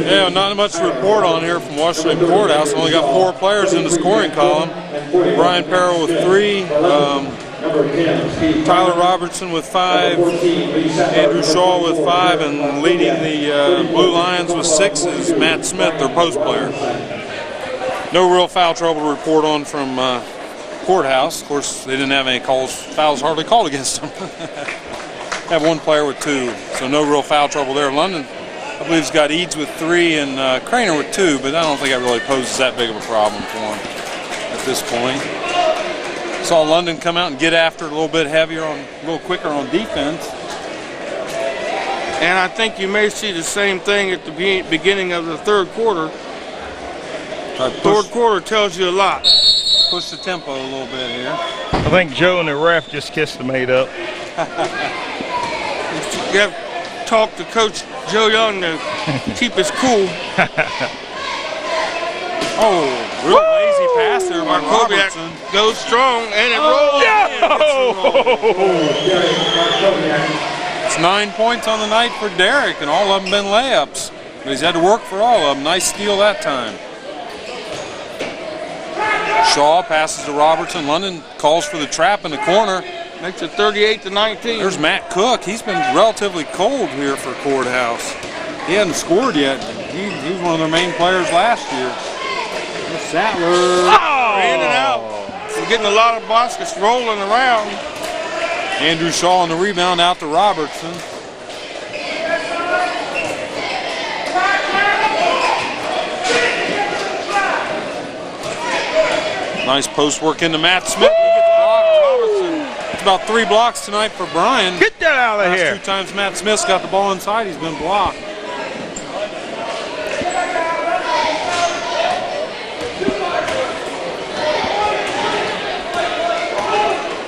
Yeah, not much to report on here from Washington Courthouse. Only got 4 players in the scoring column. Brian Parrow with 3. Tyler Robertson with 5. Andrew Shaw with 5. And leading the Blue Lions with 6 is Matt Smith, their post player. No real foul trouble to report on from Courthouse. Of course, they didn't have any fouls hardly called against them. Have 1 player with 2, so no real foul trouble there. London, I believe, has got Eads with 3 and Craner with 2, but I don't think that really poses that big of a problem for them at this point. Saw London come out and get after it a little bit heavier, a little quicker on defense. And I think you may see the same thing at the beginning of the third quarter. Third quarter tells you a lot. Push the tempo a little bit here. I think Joe and the ref just kissed the mate up. You have to talk to Coach Joe Young to keep us cool. Oh, real lazy pass there by Robertson. Goes strong and it rolls. It's 9 points on the night for Derek, and all of them been layups. But he's had to work for all of them. Nice steal that time. Shaw passes to Robertson. London calls for the trap in the corner. Makes it 38-19. There's Matt Cook. He's been relatively cold here for Courthouse. He hadn't scored yet. He was one of their main players last year. There's Sattler. Oh! In and out. We're getting a lot of baskets rolling around. Andrew Shaw on the rebound out to Robertson. Nice post work into Matt Smith. He gets blocked. Robertson. It's about 3 blocks tonight for Brian. Get that out of here. 2 times Matt Smith's got the ball inside, he's been blocked.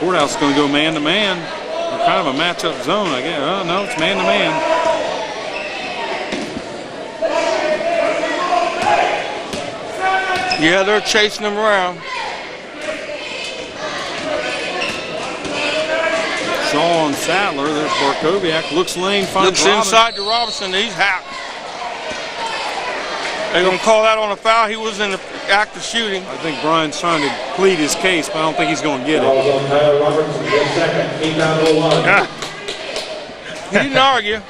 Courthouse is going to go man-to-man. Kind of a matchup zone, I guess. Oh, no, it's man-to-man. Yeah, they're chasing them around. Shaw and Sattler. There's Barkowiak. Looks lane, finds Looks inside to Robinson. He's hacked. They're going to call that on a foul. He was in the act of shooting. I think Brian's trying to plead his case, but I don't think he's going to get it. He didn't argue.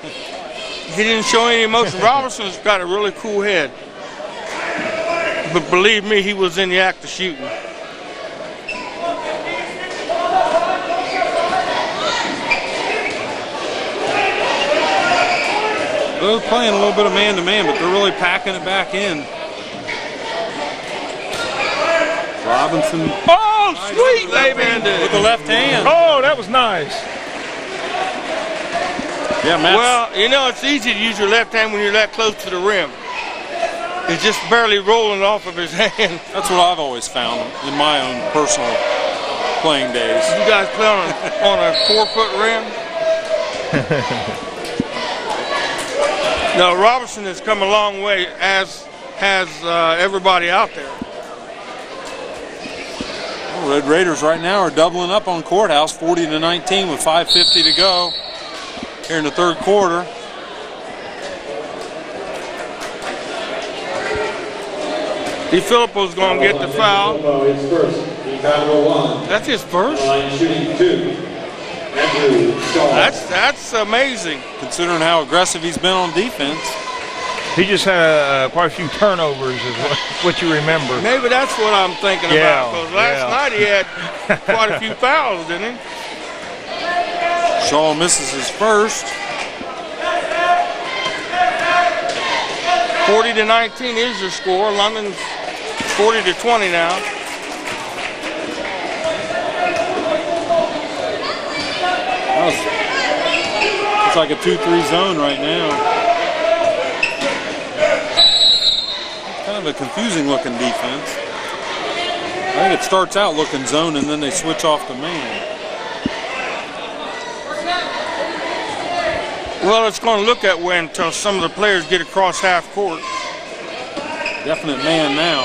He didn't show any emotion. Robinson's got a really cool head. But believe me, he was in the act of shooting. They're playing a little bit of man-to-man, but they're really packing it back in. Robinson. Oh, sweet, baby. With the left hand. Oh, that was nice. Yeah, Matt. Well, you know, it's easy to use your left hand when you're that close to the rim. It's just barely rolling off of his hand. That's what I've always found in my own personal playing days. You guys play on a 4-foot rim? No, Robinson has come a long way, as has everybody out there. Well, Red Raiders right now are doubling up on Courthouse, 40-19 with 5:50 to go. here in the third quarter. DeFilippo's going to get the foul. His first. Team foul number 1. That's his first? Line shooting 2. Andrew Shaw. That's amazing. Considering how aggressive he's been on defense. He just had quite a few turnovers, is what you remember. Maybe that's what I'm thinking about. Because last night he had quite a few fouls, didn't he? Shaw misses his first. 40-19 is your score. London's 40-20 now. It's like a 2-3 zone right now. Kind of a confusing looking defense. I think it starts out looking zone and then they switch off to man. Well, it's going to look that way until some of the players get across half court. Definite man now.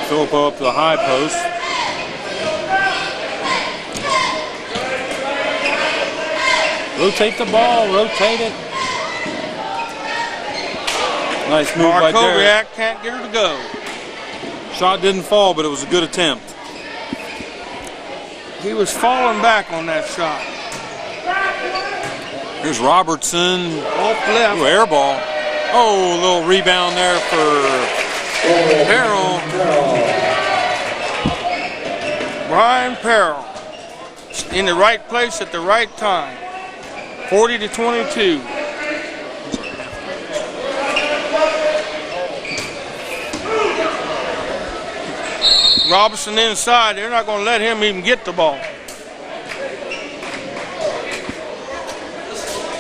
Filippo up to the high post. Rotate the ball, rotate it. Nice move by Derek. Markoviak can't get her to go. Shot didn't fall, but it was a good attempt. He was falling back on that shot. Here's Robertson. Off left. Ooh, air ball. Oh, a little rebound there for Harrell. Brian Perrell in the right place at the right time. 40-22. Robinson inside. They're not going to let him even get the ball.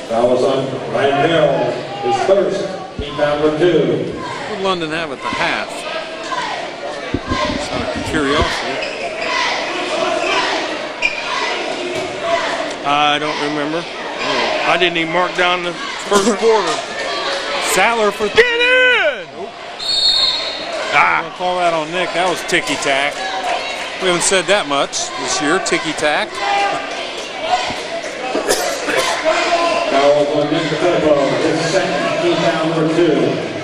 That was on Ryan Bell, his first. Team foul number 2. What would London have at the half? Just out of curiosity. I don't remember. I didn't even mark down the first quarter. Sattler for Get in! I'm gonna call that on Nick. That was ticky-tack. We haven't said that much this year, ticky-tack. Foul on Mr. Filippo, his second. Team foul number 2.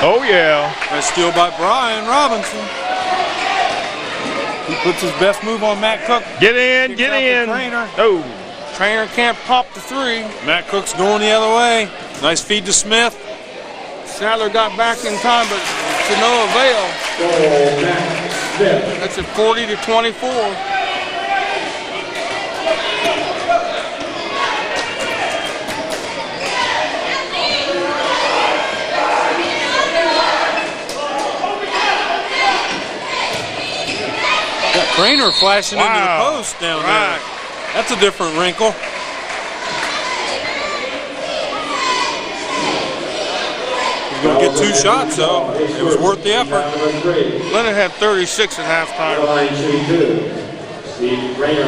Oh, yeah. Nice steal by Brian Robinson. He puts his best move on Matt Cook. Get in, Kicks get out the in. Trainer. Oh. Trainer can't pop the three. Matt Cook's going the other way. Nice feed to Smith. Sadler got back in time, but to no avail. Oh, Matt Smith. That's at 40-24. Got Craner flashing into the post down there. That's a different wrinkle. He's going to get 2 shots, though. It was worth the effort. Leonard had 36 at halftime. Line shooting 2. Steve Rayner.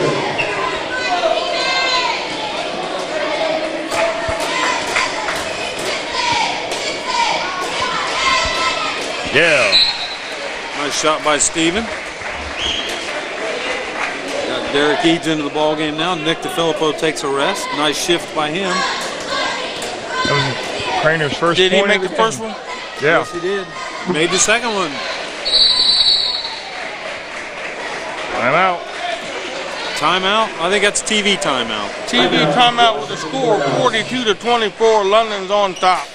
Yeah. Nice shot by Steven. Got Derek Eads into the ball game now. Nick DeFilippo takes a rest. Nice shift by him. That was Craner's first Did he point make of the game. first one? Yeah. Yes, he did. Made the second one. Timeout. Timeout? I think that's TV timeout. TV timeout with a score of 42-24. London's on top.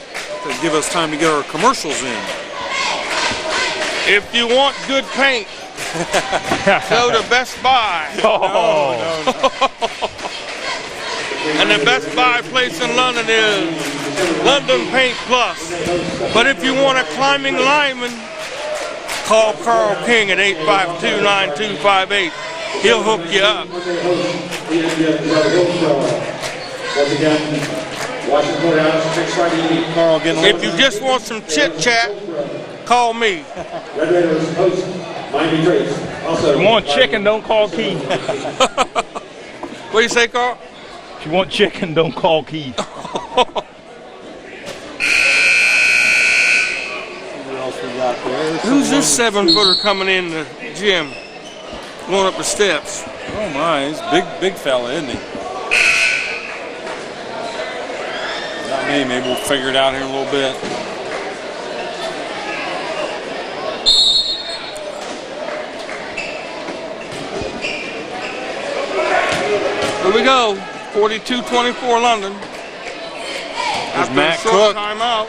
To give us time to get our commercials in. If you want good paint, go to Best Buy. Oh. And the Best Buy place in London is London Paint Plus. But if you want a climbing lineman, call Carl King at 852-9258. He'll hook you up. Once again, Washington Courthouse, next Friday evening. Carl getting If you just want some chit chat, call me. Red Raiders host Miami Trace. Also, If you want chicken, don't call Keith. What do you say, Carl? If you want chicken, don't call Keith. this 7-footer coming in the gym, going up the steps? Oh my, he's a big fella, isn't he? Not me, maybe we'll figure it out here in a little bit. Here we go, 42-24 London. There's After Matt a short Cook. timeout.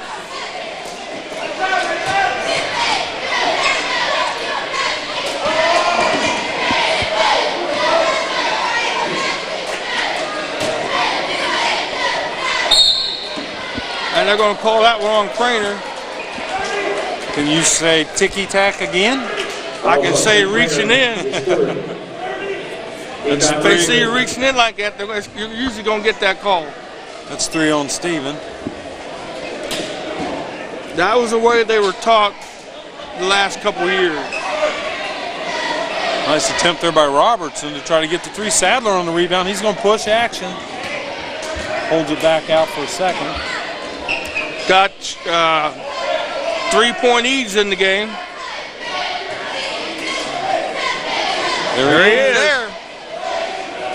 And they're going to call that one on Craner. Can you say ticky-tack again? I can say reaching in. If they see you reaching in like that, you're usually going to get that call. That's 3 on Steven. That was the way they were taught the last couple of years. Nice attempt there by Robertson to try to get the 3. Sadler on the rebound. He's going to push action. Holds it back out for a second. Got 3-point Eads in the game. There he is. There.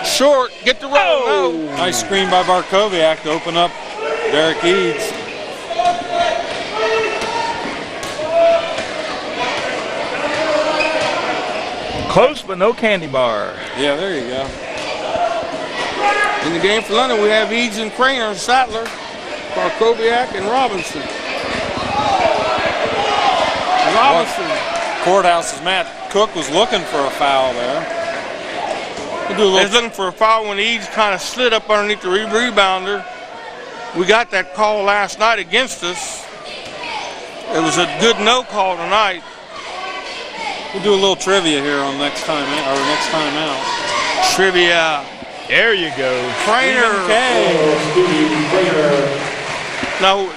Short. Get the roll. Oh. No. Nice screen by Barkowiak to open up Derek Eads. Close, but no candy bar. Yeah, there you go. In the game for London, we have Eads and Craner, Sattler, Barkowiak, and Robinson. Courthouse's Matt Cook was looking for a foul there. He was looking for a foul when Eads kind of slid up underneath the rebounder. We got that call last night against us. It was a good no call tonight. We'll do a little trivia here on next time out. Trivia. There you go. Craner. Now,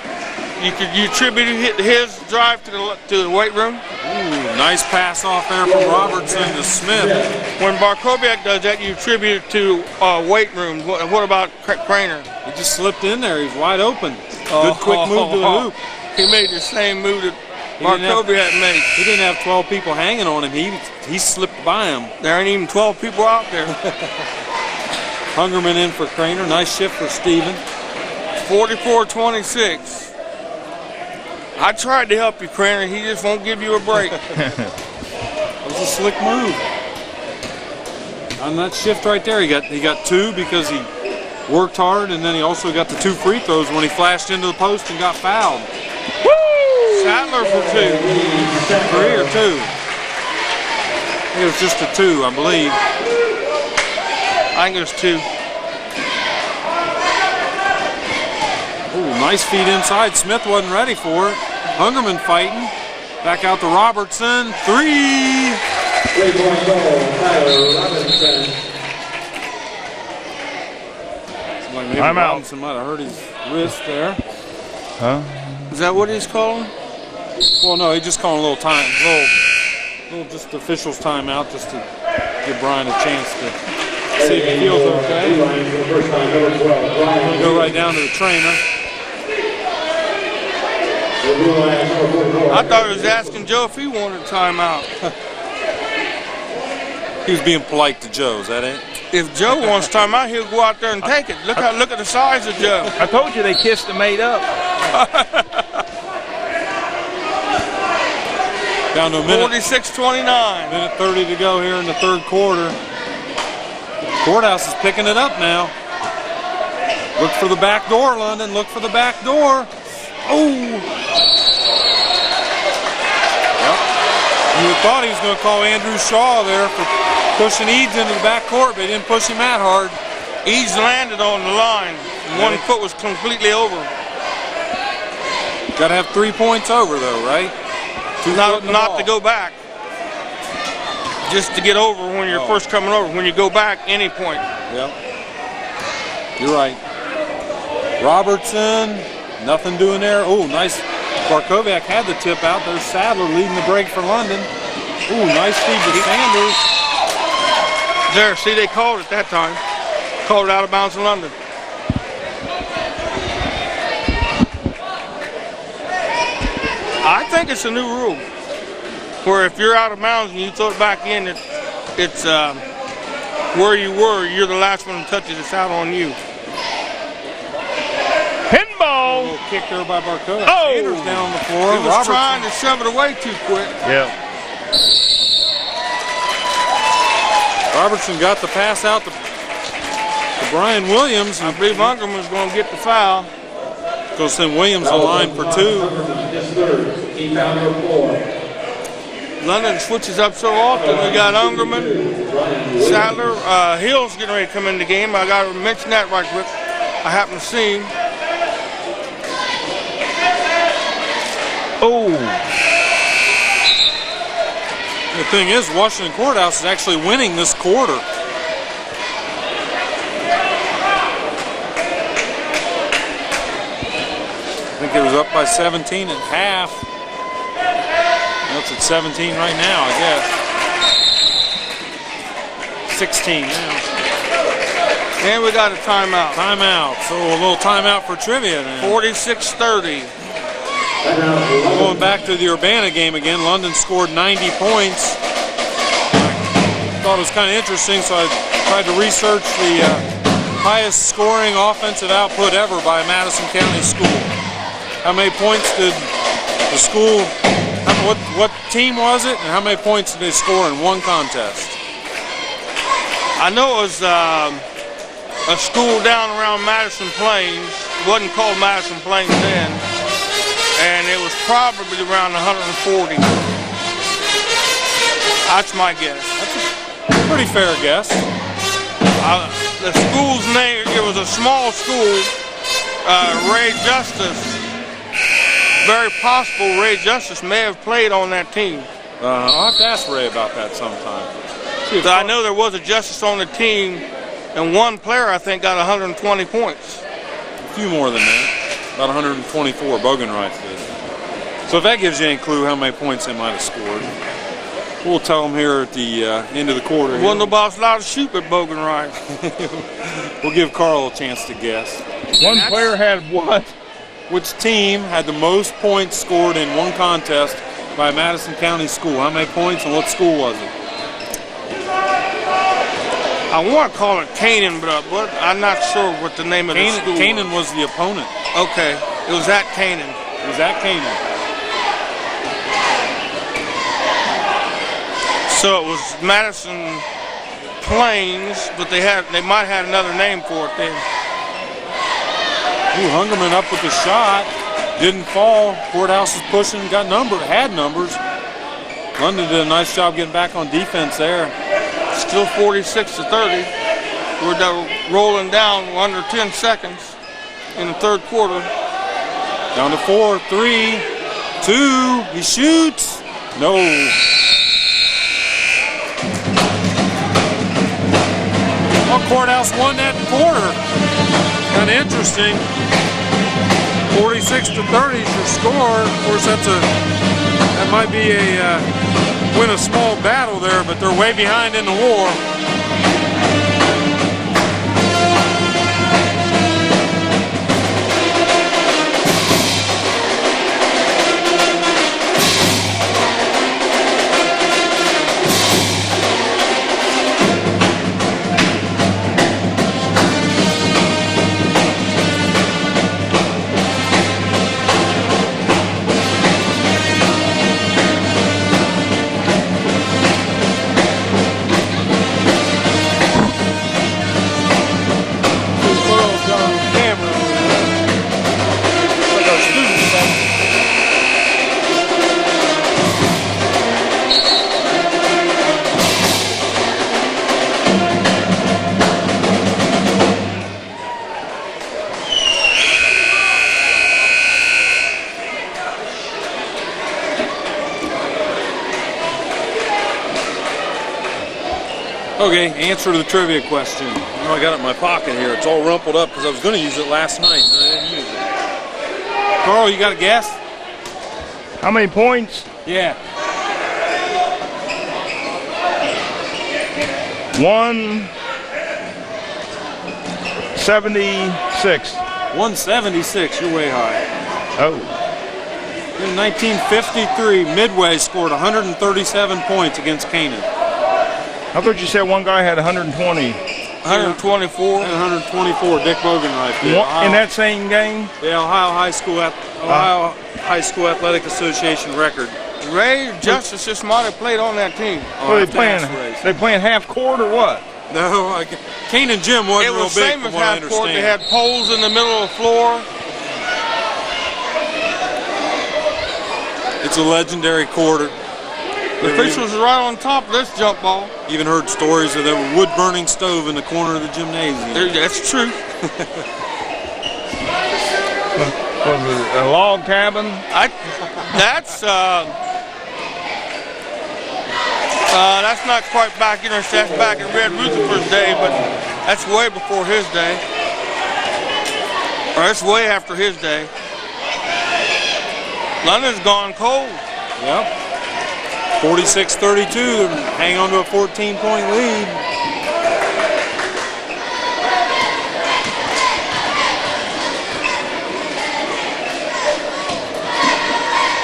you attribute his drive to the weight room? Ooh, nice pass off there from Robertson to Smith. When Barkowiak does that, you attribute it to weight room. What about Craner? He just slipped in there. He's wide open. Good quick move to the hoop. He made the same move that Barkowiak made. He didn't have 12 people hanging on him. He slipped by him. There ain't even 12 people out there. Hungerman in for Craner. Nice shift for Steven. 44-26. I tried to help you, Craner. He just won't give you a break. That was a slick move. On that shift right there, he got 2 because he worked hard, and then he also got the 2 free throws when he flashed into the post and got fouled. Woo! Sattler for 2. 3 or 2? I think it was just a 2, I believe. I think it was 2. Ooh, nice feed inside. Smith wasn't ready for it. Hungerman fighting. Back out to Robertson. 3! 3-point goal, Tyler Robinson. Like maybe I'm out. Robinson might have hurt his wrist there. Huh? Is that what he's calling? Well, no, he's just calling a little time, little just officials timeout, just to give Brian a chance to see if he feels okay. We'll go right down to the trainer. I thought he was asking Joe if he wanted a timeout. He was being polite to Joe, is that it? If Joe wants timeout, he'll go out there and take it. Look at the size of Joe. I told you they kissed and made up. Down to a minute. 46-29. Minute 30 to go here in the third quarter. Courthouse is picking it up now. Look for the back door, London. Look for the back door. Oh! Yep. You would thought he was going to call Andrew Shaw there for pushing Eads into the back court, but he didn't push him that hard. Eads landed on the line. One foot was completely over. Got to have 3 points over, though, right? Not to go back. Just to get over when you're first coming over. When you go back, any point. Yep. You're right. Robertson, nothing doing there. Oh, nice. Barkowiak had the tip out. There's Sadler leading the break for London. Ooh, nice feed to Sanders. There, see, they called it that time. Called it out of bounds in London. I think it's a new rule. where if you're out of bounds and you throw it back in, it's where you were, you're the last one to touch it. It's out on you. Pinball. A little kick there by Barcoa. Oh! Sanders down on the floor. He was trying to shove it away too quick. Yeah. Robertson got the pass out to Brian Williams. I believe Ungerman's going to get the foul. Go send Williams a line for 2. London switches up so often. We got Ungerman, Sadler, Hill's getting ready to come in the game. I got to mention that right quick. I happen to see him. Oh. The thing is, Washington Courthouse is actually winning this quarter. I think it was up by 17 at half. It's at 17 right now, I guess. 16 now. And we got a timeout. Timeout. So a little timeout for trivia then. 46-30. Going back to the Urbana game again, London scored 90 points. I thought it was kind of interesting, so I tried to research the highest scoring offensive output ever by a Madison County school. How many points did the school, what team was it, and how many points did they score in one contest? I know it was a school down around Madison Plains. It wasn't called Madison Plains then. And it was probably around 140. That's my guess. That's a pretty fair guess. The school's name, it was a small school. Ray Justice, very possible Ray Justice may have played on that team. I'll have to ask Ray about that sometime. So I know there was a Justice on the team, and one player I think got 120 points. A few more than that. About 124, Bogenreich did. So if that gives you any clue how many points they might have scored, we'll tell them here at the end of the quarter. Wasn't nobody allowed to shoot at Bogenreich. We'll give Carl a chance to guess. One player had what? Which team had the most points scored in one contest by a Madison County school? How many points and what school was it? I want to call it Canaan, but I'm not sure what the name of the school Canaan was the opponent. Okay, it was at Canaan. It was at Canaan. So it was Madison Plains, but they might have another name for it then. Ooh, Hungerman up with the shot. Didn't fall. Courthouse is pushing, had numbers. London did a nice job getting back on defense there. Still 46-30. We're rolling down under 10 seconds in the third quarter. Down to 4, 3, 2. He shoots. No. Well, Courthouse won that quarter. Kind of interesting. 46-30 is your score. Of course, that might be win a small battle there, but they're way behind in the war. Okay, answer to the trivia question. I got it in my pocket here. It's all rumpled up because I was going to use it last night and I didn't use it. Carl, you got a guess? How many points? Yeah. 176. 176. You're way high. Oh. In 1953, Midway scored 137 points against Canaan. I thought you said one guy had 120. 124. And 124, Dick Bogenreich. In that same game? The Ohio High School Athletic Association record. Ray Justice just might have played on that team. Well, they playing half court or what? No, Canaan Gym wasn't It was real big same from as what I half court. understand. They had poles in the middle of the floor. It's a legendary quarter. The officials were right on top of this jump ball. Even heard stories of the wood-burning stove in the corner of the gymnasium. That's true. Was it a log cabin? That's not quite back in that's back in Red Rutherford's day, but that's way before his day. Or it's way after his day. London's gone cold. Yep. 46-32, hang on to a 14-point lead.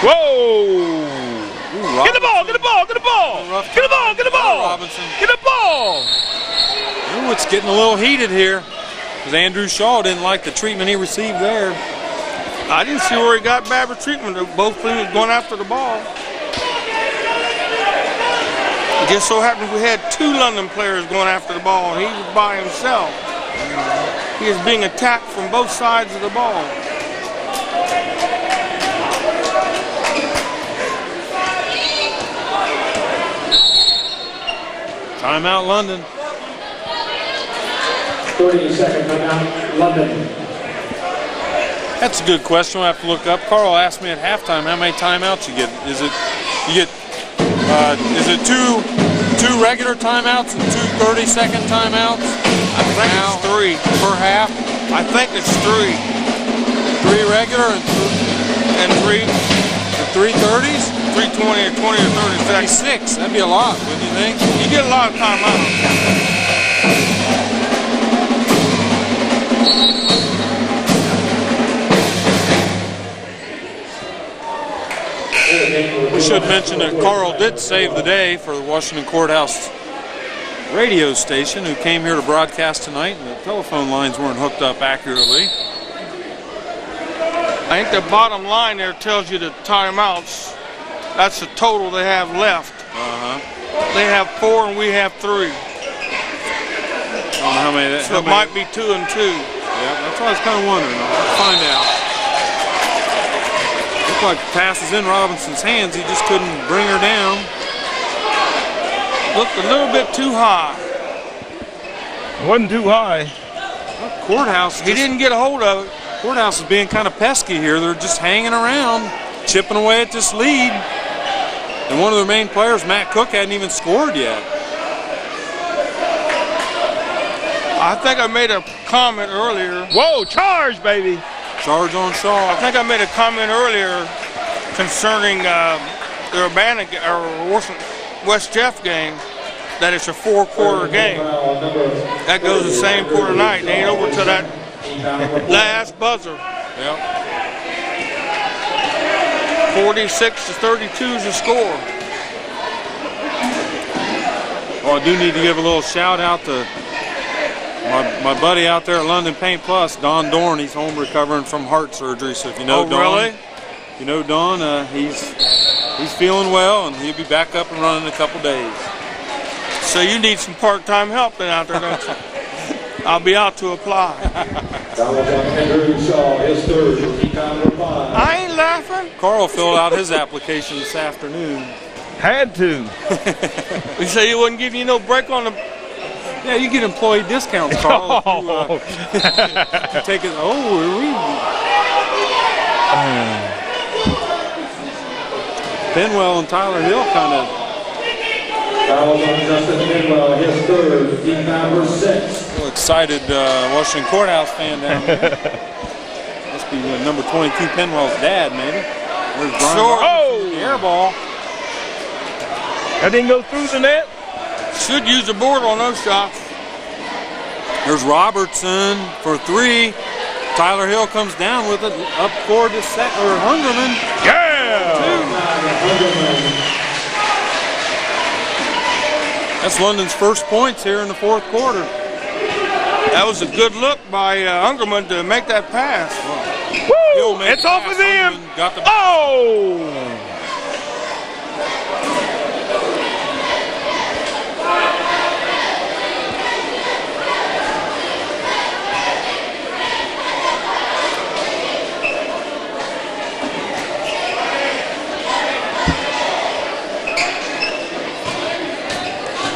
Whoa! Get the ball! Get the ball! Get the ball! Get the ball! Get the ball! Robinson. Get the ball! Ooh, it's getting a little heated here because Andrew Shaw didn't like the treatment he received there. I didn't see where he got bad treatment. Both teams going after the ball. It just so happened we had two London players going after the ball, and he was by himself. He is being attacked from both sides of the ball. Timeout, London. 30-second timeout, London. That's a good question. We'll have to look up. Carl asked me at halftime how many timeouts you get. Is it two regular timeouts and two 30-second timeouts? I think it's three per half. I think it's three. Three regular and three. And three 30s? 3:20 or 20 or 30 That'd be seconds. 6. That'd be a lot, wouldn't you think? You get a lot of timeouts. We should mention that Carl did save the day for the Washington Courthouse radio station, who came here to broadcast tonight, and the telephone lines weren't hooked up accurately. I think the bottom line there tells you the timeouts. That's the total they have left. They have 4 and we have 3. I don't know how many. So it might be 2 and 2. Yeah, that's what I was kind of wondering. I'll find out. Looked like the pass is in Robinson's hands. He just couldn't bring her down. Looked a little bit too high. It wasn't too high. Well, Courthouse. He didn't get a hold of it. Courthouse is being kind of pesky here. They're just hanging around, chipping away at this lead. And one of their main players, Matt Cook, hadn't even scored yet. I think I made a comment earlier. Whoa, charge, baby. Charge on Shaw. I think I made a comment earlier concerning the Urbana or West Jeff game, that it's a 4-quarter game. That goes the same quarter night. They ain't over to that last buzzer. Yep. 46-32 is the score. Well, I do need to give a little shout out to my buddy out there at London Paint Plus, Don Dorn. He's home recovering from heart surgery. So if you know Don, really? You know Don, he's feeling well, and he'll be back up and running in a couple days. So you need some part-time help then out there, don't you? I'll be out to apply. Andrew Shaw, his third, rookie-time reply. I ain't laughing. Carl filled out his application this afternoon. Had to. You say you wouldn't give you no break on the... Yeah, you get employee discounts, Carl. If you take it. Benwell and Tyler Hill kind of. Fouls on Justin Benwell, his third, team number 6. Excited Washington Courthouse fan down there. Must be number 22 Penwell's dad, maybe. There's Brian Robinson, the air ball. That didn't go through the net. Should use the board on those shots. There's Robertson for 3. Tyler Hill comes down with it, up forward to Hungerman. Yeah! That's London's first points here in the fourth quarter. That was a good look by Ungerman to make that pass. Woo! It's off of him. Got the Oh!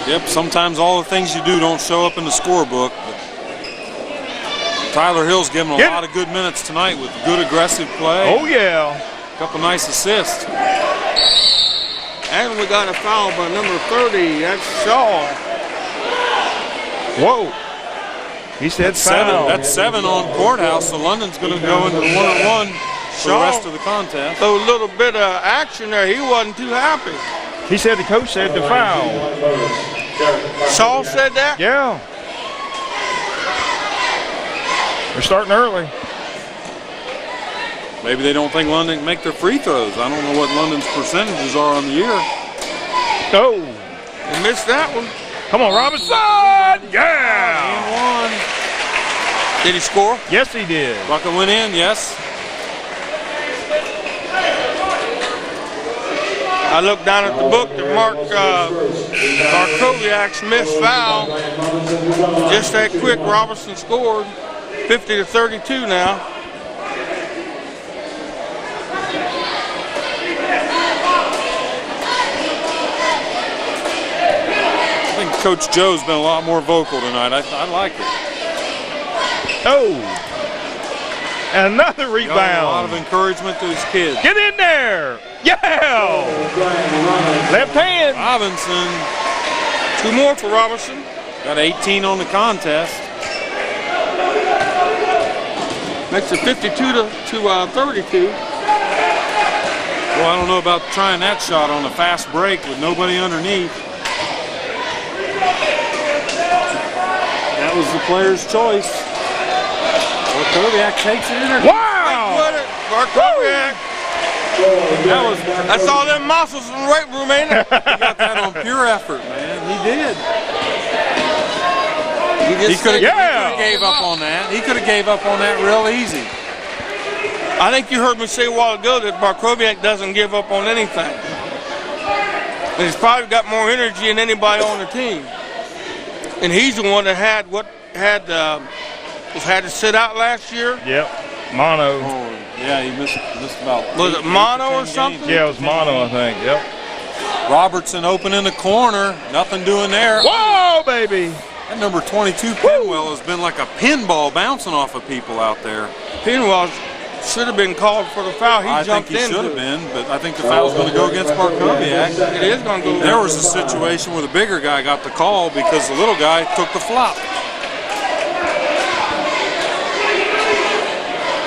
Yep, sometimes all the things you do don't show up in the scorebook. But Tyler Hill's given a lot of good minutes tonight with good aggressive play. Oh, yeah. A couple nice assists. And we got a foul by number 30. That's Shaw. Whoa. He said foul. That's 7 on Courthouse, so London's going to go into the 1-on-1 for the rest of the contest. So a little bit of action there. He wasn't too happy. He said the coach said the foul. Shaw said that? Yeah. They're starting early. Maybe they don't think London can make their free throws. I don't know what London's percentages are on the year. Oh. They missed that one. Come on, Robinson. Yeah. And one. Did he score? Yes, he did. Bucket went in, yes. I looked down at the book to mark Barkowiak's missed foul. Just that quick, Robinson scored. 50-32 now. I think Coach Joe's been a lot more vocal tonight. I like it. Oh. And another rebound. Got a lot of encouragement to his kids. Get in there. Yeah. Left hand. Robinson. 2 more for Robinson. Got 18 on the contest. Makes it 52-32. Well, I don't know about trying that shot on a fast break with nobody underneath. That was the player's choice. Barkowiak takes it in there. Wow. Barkowiak. That's all them muscles in the weight room, ain't it? He got that on pure effort, man. He did. He could have gave up on that. He could have gave up on that real easy. I think you heard me say a while ago that Barkowiak doesn't give up on anything. And he's probably got more energy than anybody on the team. And he's the one that had to sit out last year. Yep. Mono. Oh, yeah, he missed about. Was it mono or something? games. Yeah, it was mono, I think. Yep. Robertson open in the corner. Nothing doing there. Whoa, baby. That number 22 Pinwell has been like a pinball bouncing off of people out there. Pinwell should have been called for the foul. He I jumped think he into should have it. been, but I think the foul's going to go against Barkowiak. It is going to go. There was a situation where the bigger guy got the call because the little guy took the flop.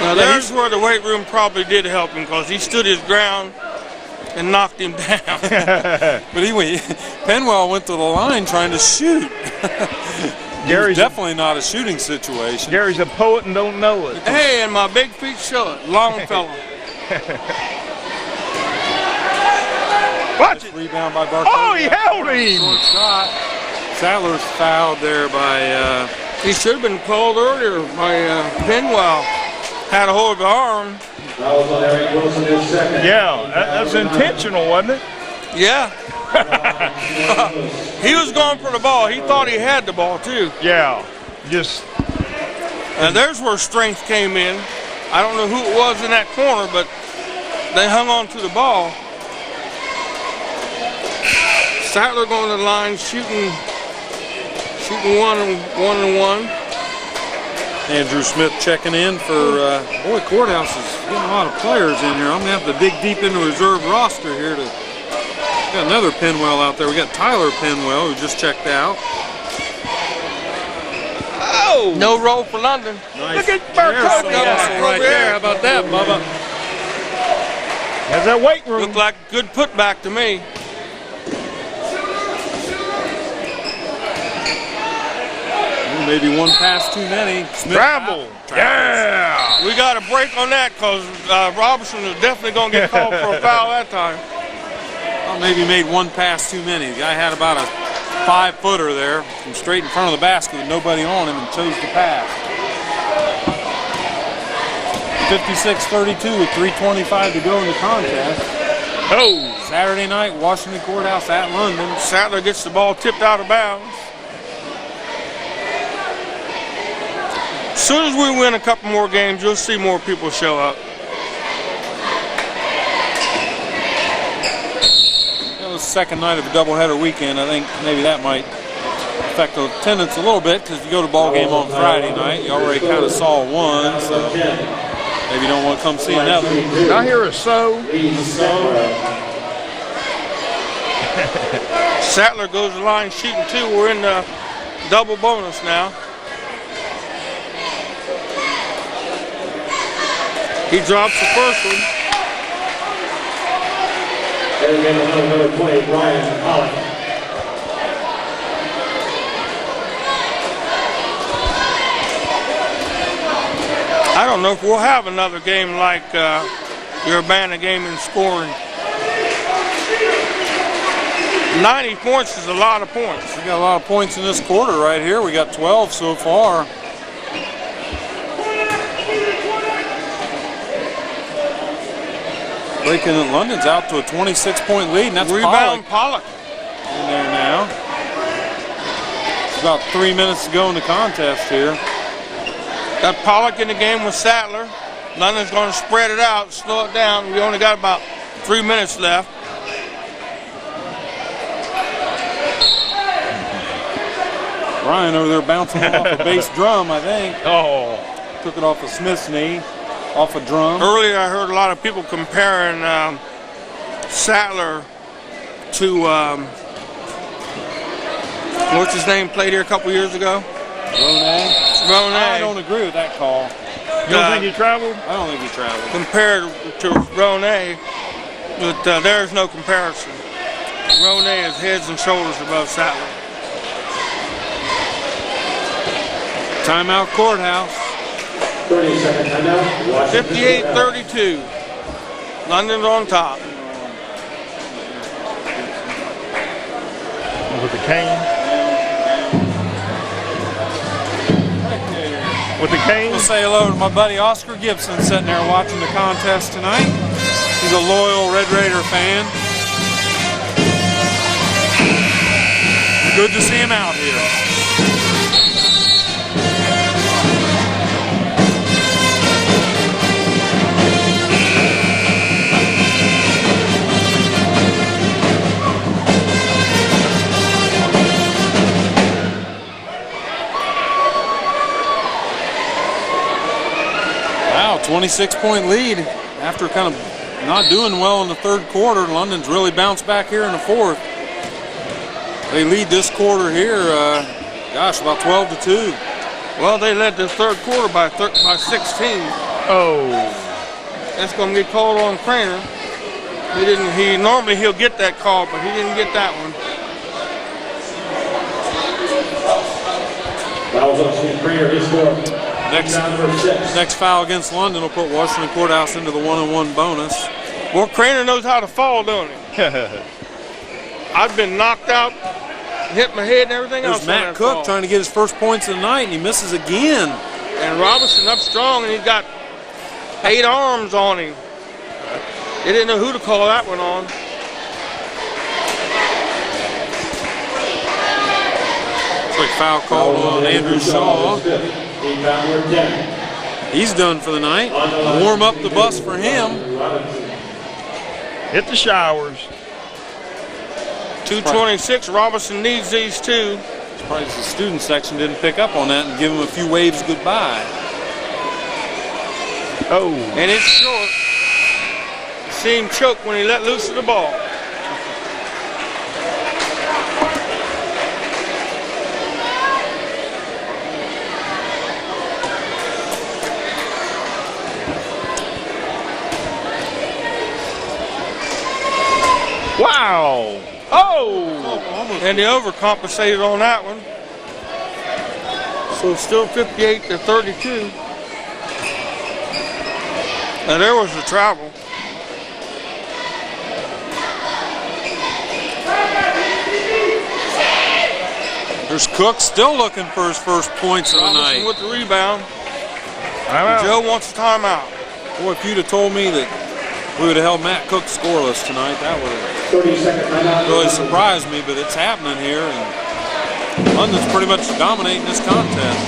Now there's where the weight room probably did help him because he stood his ground and knocked him down. But Penwell went to the line trying to shoot. Gary's definitely not a shooting situation. Gary's a poet and don't know it. Hey, and my big feet show it. Long fella. Watch it. Rebound by Barkowiak. Oh, he held him. Short shot. Sadler's fouled there by... He should have been called earlier by Pinwell. Had a hold of the arm. Yeah, that's intentional, wasn't it? Yeah. He was going for the ball. He thought he had the ball, too. Yeah. Just. And there's where strength came in. I don't know who it was in that corner, but they hung on to the ball. Sattler going to the line, shooting one and one. Andrew Smith checking in for, boy, Courthouse is getting a lot of players in here. I'm going to have to dig deep into reserve roster here to, got another Pinwell out there. We got Tyler Pinwell who just checked out. Oh! No roll for London. Nice. Look at Barkowiak right there. How about that, Bubba? Has that weight room. Looked like a good putback to me. Maybe one pass too many. Smith Travel. Yeah. We got a break on that because Robertson is definitely going to get called for a foul that time. Well, maybe made one pass too many. The guy had about a 5-footer there from straight in front of the basket with nobody on him and chose to pass. 56-32 with 3:25 to go in the contest. Oh! Saturday night, Washington Courthouse at London. Sattler gets the ball tipped out of bounds. As soon as we win a couple more games, you'll see more people show up. It was the second night of a doubleheader weekend. I think maybe that might affect the attendance a little bit because if you go to ball game on Friday night, you already kind of saw one, so maybe you don't want to come see another. I hear a so. Sattler goes to the line shooting 2. We're in the double bonus now. He drops the first one. And again, another play, Brian Pollock. I don't know if we'll have another game like your Urbana game in scoring. 90 points is a lot of points. We got a lot of points in this quarter right here. We got 12 so far. Breaking in London's out to a 26-point lead, and that's Rebound Pollock in there now. It's about 3 minutes to go in the contest here. Got Pollock in the game with Sattler. London's going to spread it out, slow it down. We only got about 3 minutes left. Ryan over there bouncing off a bass drum, I think. Oh. Took it off of Smith's knee, off a drum. Earlier I heard a lot of people comparing Sattler to, what's his name, played here a couple years ago? Ronay. I don't agree with that call. You don't think he traveled? I don't think he traveled. Compared to Ronay, but there's no comparison. Ronay is heads and shoulders above Sattler. Timeout Courthouse. 30-second timeout. 58-32. London's on top. With the cane? With the cane? We'll say hello to my buddy Oscar Gibson sitting there watching the contest tonight. He's a loyal Red Raider fan. Good to see him out here. Wow, 26-point lead after kind of not doing well in the third quarter. London's really bounced back here in the fourth. They lead this quarter here, gosh, about 12-2. Well, they led the third quarter by 16. Oh. That's going to get called on Craner. Normally he'll get that call, but he didn't get that one. Fouls on Steve Craner, his score. Next foul against London will put Washington Courthouse into the 1-on-1 bonus. Well, Craner knows how to fall, don't he? I've been knocked out, hit my head and everything else. There's Matt Cook trying to get his first points of the night, and he misses again. And Robinson up strong, and he's got 8 arms on him. They didn't know who to call that one on. Quick foul call on Andrew Shaw. He's done for the night. Warm up the bus for him. Hit the showers. 2:26. Robinson needs these two. Probably the student section didn't pick up on that and give him a few waves goodbye. Oh. And it's short. You see him choke when he let loose of the ball. Wow. Oh. And they overcompensated on that one. So still 58-32. Now there was the travel. There's Cook still looking for his first points of the Robinson night. with the rebound. Timeout. Joe wants a timeout. Boy, if you'd have told me that we would have held Matt Cook scoreless tonight, that would have 30-second timeout. really surprised me, but it's happening here, and London's pretty much dominating this contest.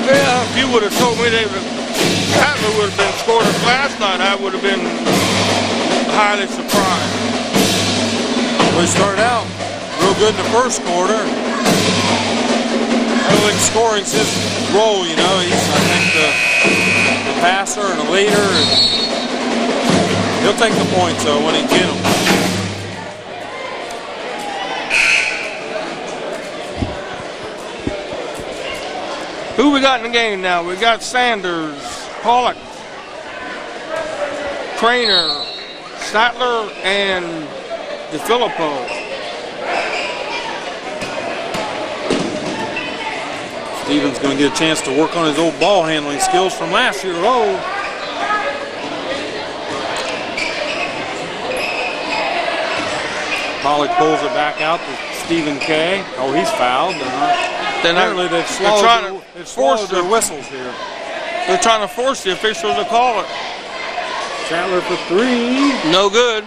Yeah, if you would have told me that would have been scoreless last night, I would have been highly surprised. We started out real good in the first quarter. I don't think scoring's his role, you know. He's, I think, the passer and the leader. And he'll take the points, though, when he can get them. Who we got in the game now? We got Sanders, Pollock, Trainer, Statler, and DeFilippo. Stevens going to get a chance to work on his old ball handling skills from last year. Oh. Pollock pulls it back out to Stephen K. Oh, he's fouled. Apparently they've swallowed their whistles here. They're trying to force the officials to call it. Chandler for three. No good.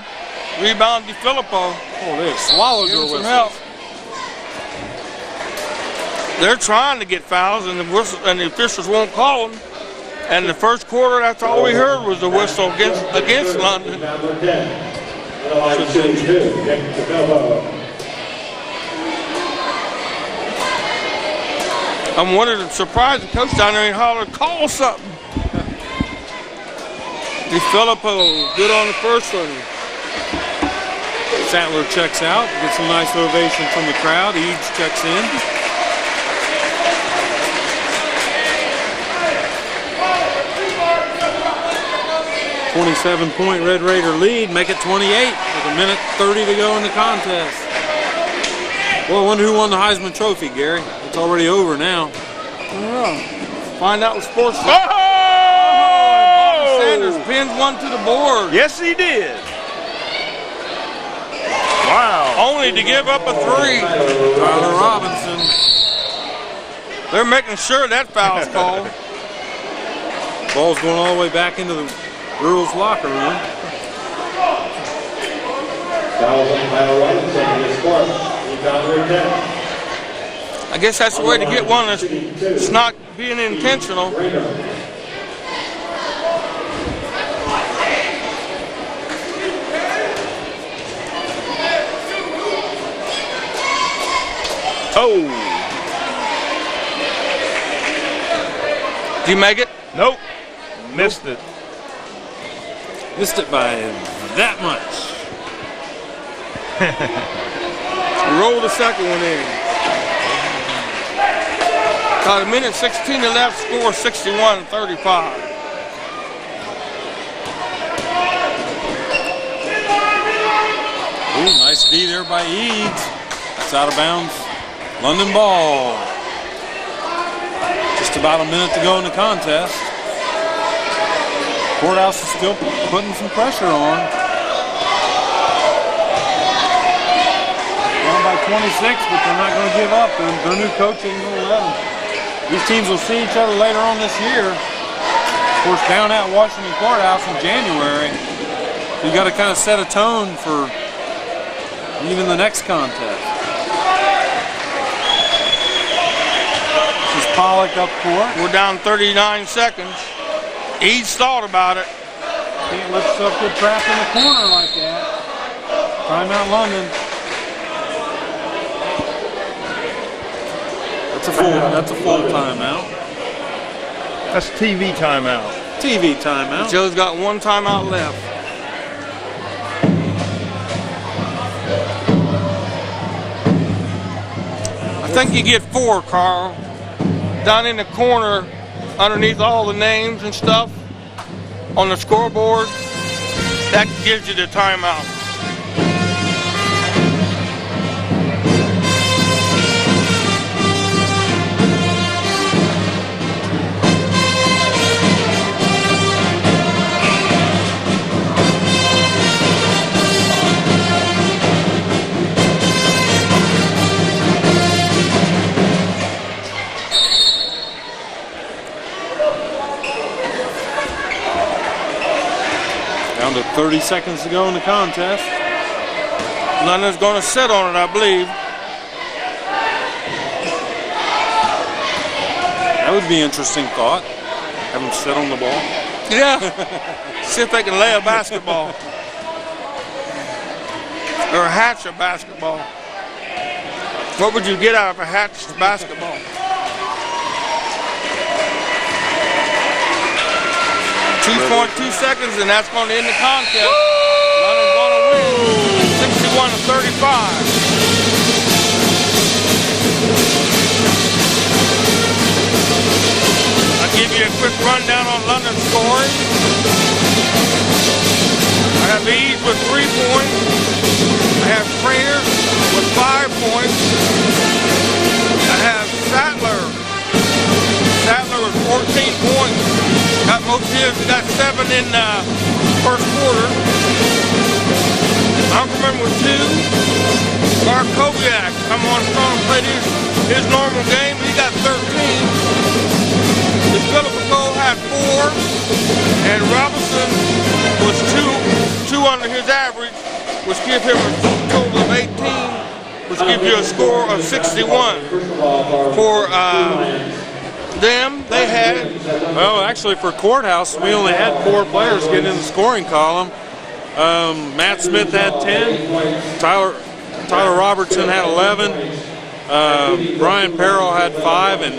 Rebound DeFilippo. Oh, they have swallowed Give their him some whistles. help. They're trying to get fouls, and the officials won't call them. And the first quarter, that's all we heard was the whistle against London. Number 10. Line 62, Nick DeFilippo. I'm wondering, surprised the coach down there and hollered, call something. DeFilippo, good on the first one. Sattler checks out, gets a nice ovation from the crowd. Eads checks in. .27 Red Raider lead, make it 28 with a minute 30 to go in the contest. Well, I wonder who won the Heisman Trophy, Gary. It's already over now. Find out with sports. Oh! Sanders pins one to the board. Yes, he did. Wow. Only to give up a three. Tyler Robinson. They're making sure that foul's called. Ball's going all the way back into the girls' locker room. Fouls on Tyler Robinson in the score. Rebound number 10. I guess that's the way to get one that's not being intentional. Oh. Did you make it? Nope. Missed it. Missed it by that much. Roll the second one in. Got a minute 16 left, score 61-35. Ooh, nice D there by Eads. That's out of bounds. London ball. Just about a minute to go in the contest. Courthouse is still putting some pressure on. Down by 26, but they're not going to give up. Their new coach ain't going to let them. These teams will see each other later on this year. Of course, down at Washington Courthouse in January. So you got to kind of set a tone for even the next contest. This is Pollock up court. We're down 39 seconds. Eads thought about it. Can't let yourself get trapped in the corner like that. Timeout London. That's a full timeout. That's TV timeout. TV timeout. Joe's got one timeout left. I think you get four, Carl. Down in the corner, underneath all the names and stuff on the scoreboard, that gives you the timeout. 30 seconds to go in the contest. London's going to sit on it, I believe. That would be an interesting thought. Have them sit on the ball. Yeah. See if they can lay a basketball. Or hatch a basketball. What would you get out of a hatched basketball? 2.2 seconds, and that's going to end the contest. London's going to win 61-35. I'll give you a quick rundown on London's scoring. I have Eads with 3 points. I have Trainer with 5 points. I have Sattler with 14 points. Got most of his, got 7 in first quarter. Ackerman with 2. Markoviak, come on strong, played his normal game. He got 13. Philip Cole had 4. And Robinson was 2 under his average, which give him a total of 18, which gives you a score of 61. For them, they had... Well, actually for Courthouse, we only had 4 players get in the scoring column. Matt Smith had 10. Tyler Robertson had 11. Brian Perrell had 5, and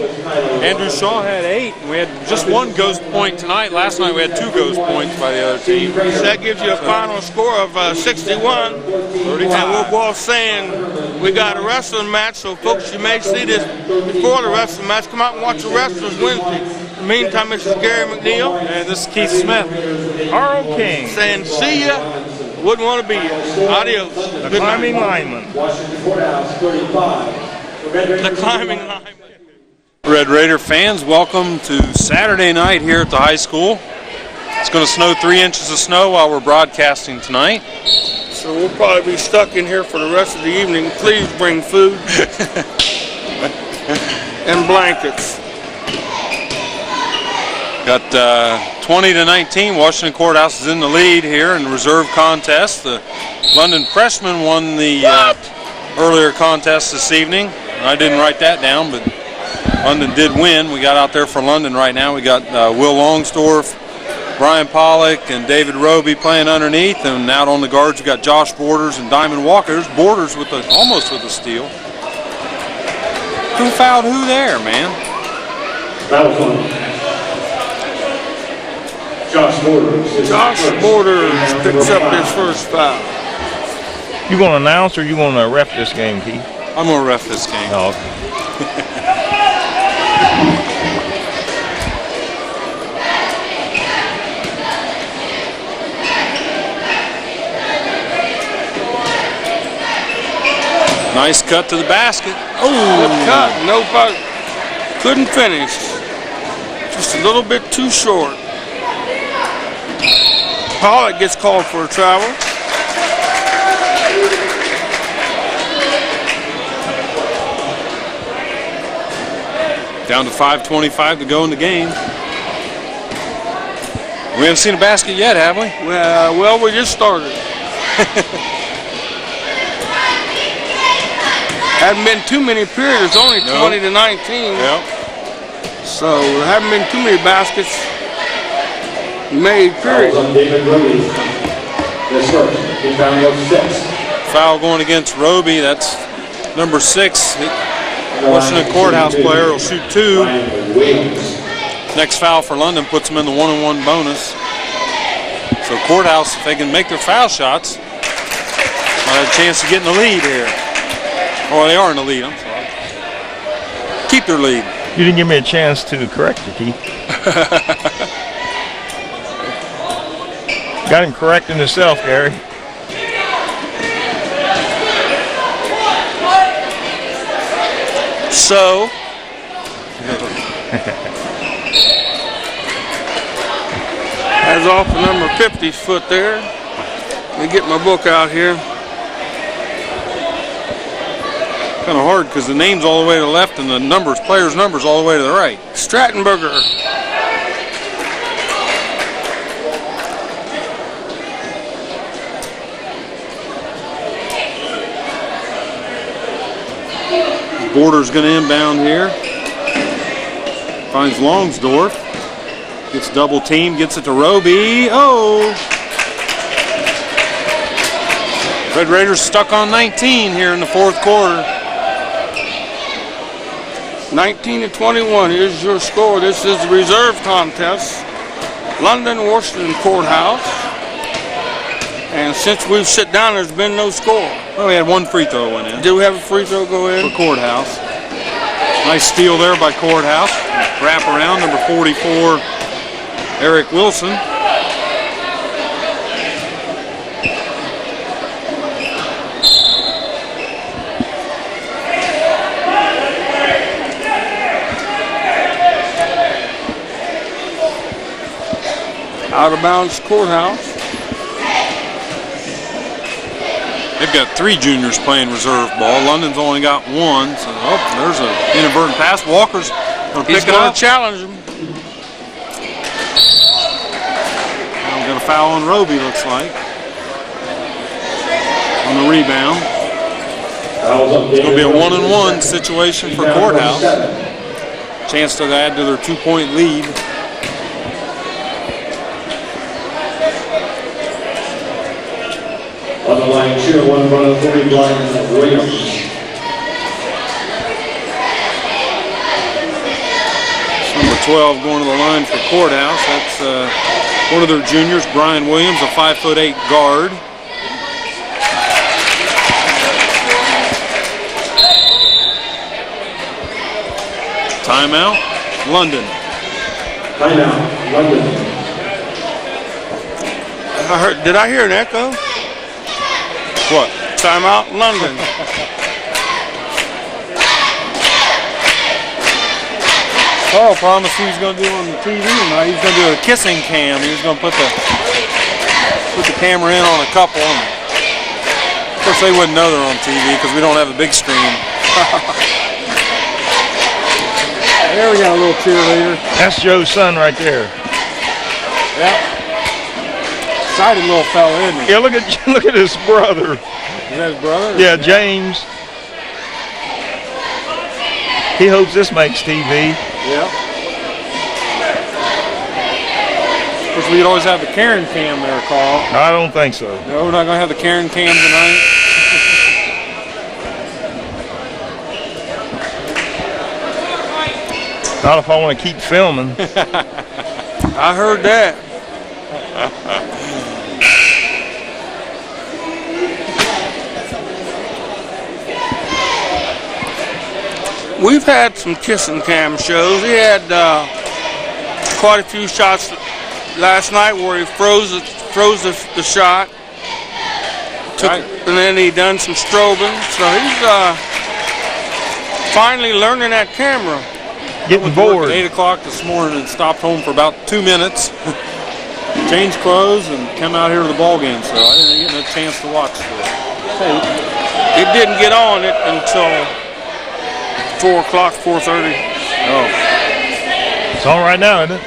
Andrew Shaw had 8. We had just 1 ghost point tonight. Last night we had 2 ghost points by the other team. So that gives you a final score of 61. And we'll go off saying we got a wrestling match, so folks, you may see this before the wrestling match. Come out and watch the wrestlers Wednesday. In the meantime, this is Gary McNeil. And this is Keith Smith. Carl King. Saying see ya. Wouldn't want to be you. Adios. The climbing lineman. Washington Courthouse 35. The climbing lineman. Red Raider fans, welcome to Saturday night here at the high school. It's going to snow 3 inches of snow while we're broadcasting tonight. So we'll probably be stuck in here for the rest of the evening. Please bring food and blankets. Got 20-19. Washington Courthouse is in the lead here in the reserve contest. The London freshmen won the earlier contest this evening. I didn't write that down, but London did win. We got out there for London right now. We got Will Longsdorff, Brian Pollock, and David Roby playing underneath. And out on the guards, we got Josh Borders and Diamond Walker. There's Borders with almost with a steal. Who fouled who there, man? That was on Josh Borders. Josh Borders picks up his first foul. You going to announce or you going to ref this game, Keith? I'm going to ref this game. Oh, okay. Nice cut to the basket. Good cut. No foul. Couldn't finish. Just a little bit too short. Pollock gets called for a travel. Down to 5:25 to go in the game. We haven't seen a basket yet, have we? Well, we just started. Hadn't been too many periods. It's only 20-19. Yep. So there haven't been too many baskets made, period. David Roby. This first. He found up 6. Foul going against Roby. That's number 6. Washington Courthouse player will shoot 2. Next foul for London puts them in the 1-on-1 bonus. So Courthouse, if they can make their foul shots, might have a chance to get in the lead here. Oh, they are in the lead. I'm sorry. Keep their lead. You didn't give me a chance to correct you, Keith. Got him correcting himself, Gary. So, as off the number 50's foot there. Let me get my book out here. Kind of hard because the name's all the way to the left and the numbers, players' numbers all the way to the right. Strattenberger. Border's going to inbound here. Finds Longsdorf. Gets double teamed, gets it to Roby. Oh! Red Raiders stuck on 19 here in the fourth quarter. 19-21, here's your score. This is the reserve contest. London, Washington Courthouse. And since we've sit down, there's been no score. Well, we had one free throw went in. Did we have a free throw go in? For Courthouse. Nice steal there by Courthouse. Wrap around, number 44, Eric Wilson. Out of bounds Courthouse. They've got 3 juniors playing reserve ball. London's only got 1. So, there's an inadvertent pass. Walker's going to pick it up. He's going to challenge him. Now we've got a foul on Roby, looks like. On the rebound. It's going to be a 1-and-1 situation for Courthouse. Chance to add to their 2-point lead. On the line, cheer one front of 40 blind Williams. Number 12 going to the line for Courthouse. That's one of their juniors, Brian Williams, a 5'8" guard. Timeout, London. Timeout, London. Did I hear an echo? What? Timeout, London. Carl promised he was going to do on the TV tonight. He was going to do a kissing cam. He was going to put the camera in on a couple. And of course, they wouldn't know they're on TV because we don't have a big screen. There we got a little cheerleader. That's Joe's son right there. Yep. Excited little fella, isn't he? Yeah, look at his brother. Is that his brother? Yeah, James. He hopes this makes TV. Yeah. Of course, we could always have the Karen cam there, Carl. I don't think so. No, we're not going to have the Karen cam tonight. Not if I want to keep filming. I heard that. We've had some kissing cam shows. He had quite a few shots last night where he froze the shot, and then he done some strobing. So he's finally learning that camera. Getting bored. At 8 o'clock this morning and stopped home for about 2 minutes. Changed clothes and come out here to the ball game. So I didn't get a chance to watch the tape. It didn't get on it until 4 o'clock, 4:30. Oh. It's on right now, isn't it?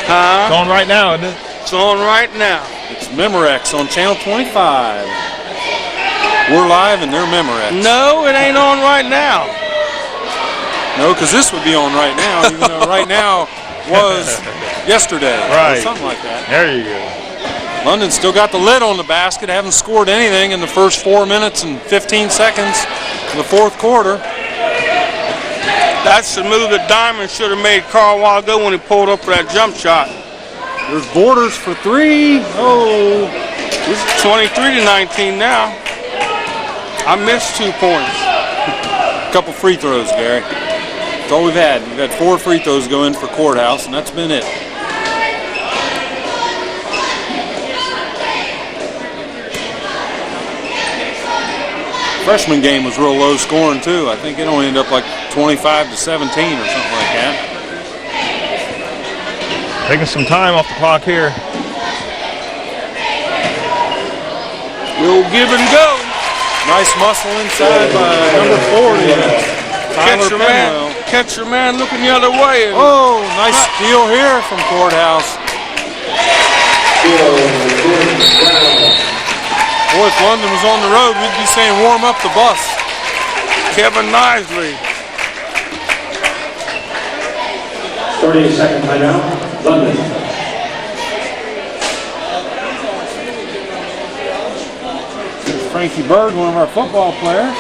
Huh? It's on right now, isn't it? It's on right now. It's Memorex on channel 25. We're live and they're Memorex. No, it ain't on right now. No, because this would be on right now, even though right now was yesterday. Right. Or something like that. There you go. London still got the lid on the basket. Haven't scored anything in the first 4 minutes and 15 seconds of the fourth quarter. That's the move that Diamond should have made Carl a while ago when he pulled up for that jump shot. There's Borders for 3. Oh. It's 23-19 now. I missed 2 points. A couple free throws, Gary. That's all we've had. We've had 4 free throws go in for Courthouse, and that's been it. Freshman game was real low scoring too. I think it only ended up like 25-17 or something like that. Taking some time off the clock here. We'll give and go. Nice muscle inside by number 40. Catch your man looking the other way. Oh, nice steal here from Courthouse. Boy, if London was on the road, we'd be saying warm up the bus. Kevin Nisley. 30-second timeout, London. Frankie Bird, one of our football players.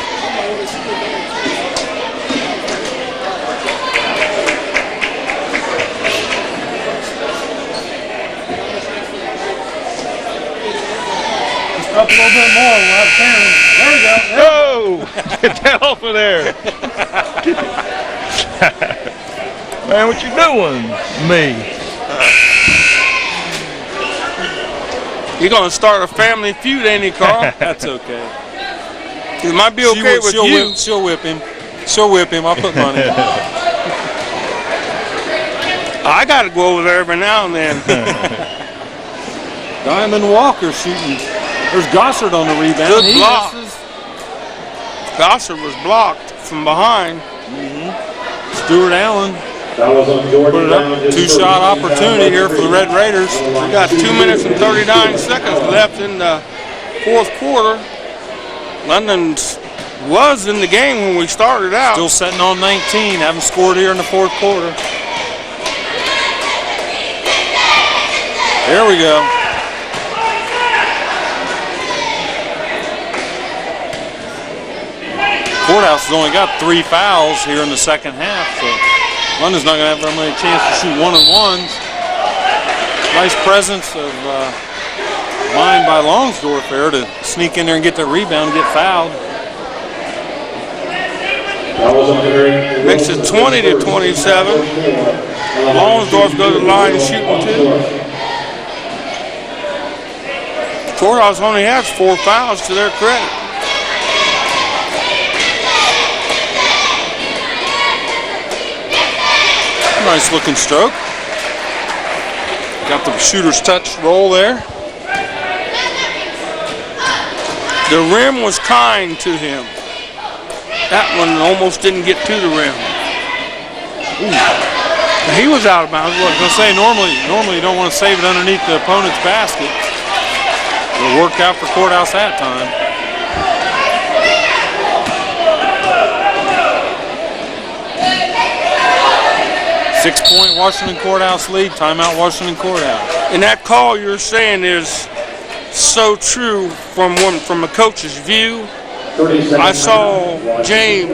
Just up a little bit more, we'll have Karen. There we go. There. Oh! Get that off of there. Man, what you doing? Me. You're going to start a family feud, ain't he, Carl? That's okay. It might be okay with you. She'll whip him. She'll whip him. I'll put money. I got to go over there every now and then. Diamond Walker shooting. There's Gossard on the rebound. Good block. Gossard was blocked from behind. Stuart Allen. That was on Jordan. Put it up. Two-shot opportunity here for the Red Raiders. We got 2 minutes and 39 seconds left in the fourth quarter. London was in the game when we started out. Still sitting on 19. Haven't scored here in the fourth quarter. There we go. Courthouse has only got 3 fouls here in the second half, so London's not going to have very many chance to shoot one-on-ones. Nice presence of mind by Longsdorf there to sneak in there and get the rebound and get fouled. Makes it 20-27. Longsdorf goes to the line shooting 2. Courthouse only has 4 fouls to their credit. Nice looking stroke. Got the shooter's touch roll there. The rim was kind to him. That one almost didn't get to the rim. Ooh. He was out of bounds. I was going to say, normally you don't want to save it underneath the opponent's basket. It worked out for Courthouse that time. Six-point Washington Courthouse lead. Timeout Washington Courthouse. And that call you're saying is so true from a coach's view. I saw James,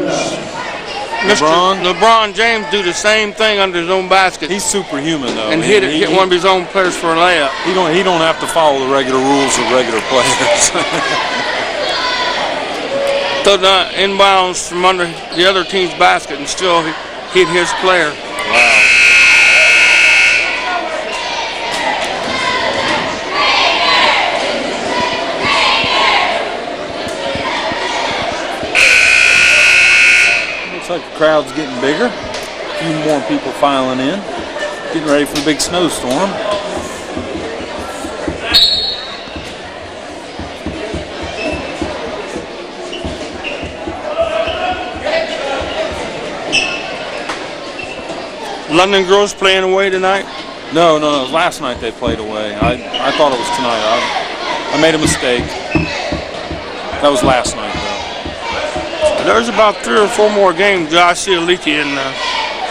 LeBron James, do the same thing under his own basket. He's superhuman though, and hit one of his own players for a layup. He don't have to follow the regular rules of regular players. Throw the inbounds from under the other team's basket and still hit his player. Wow. Looks like the crowd's getting bigger. A few more people filing in. Getting ready for the big snowstorm. London girls playing away tonight? No. Last night they played away. I thought it was tonight. I made a mistake. That was last night, though. There's about 3 or 4 more games. I see a leaky in the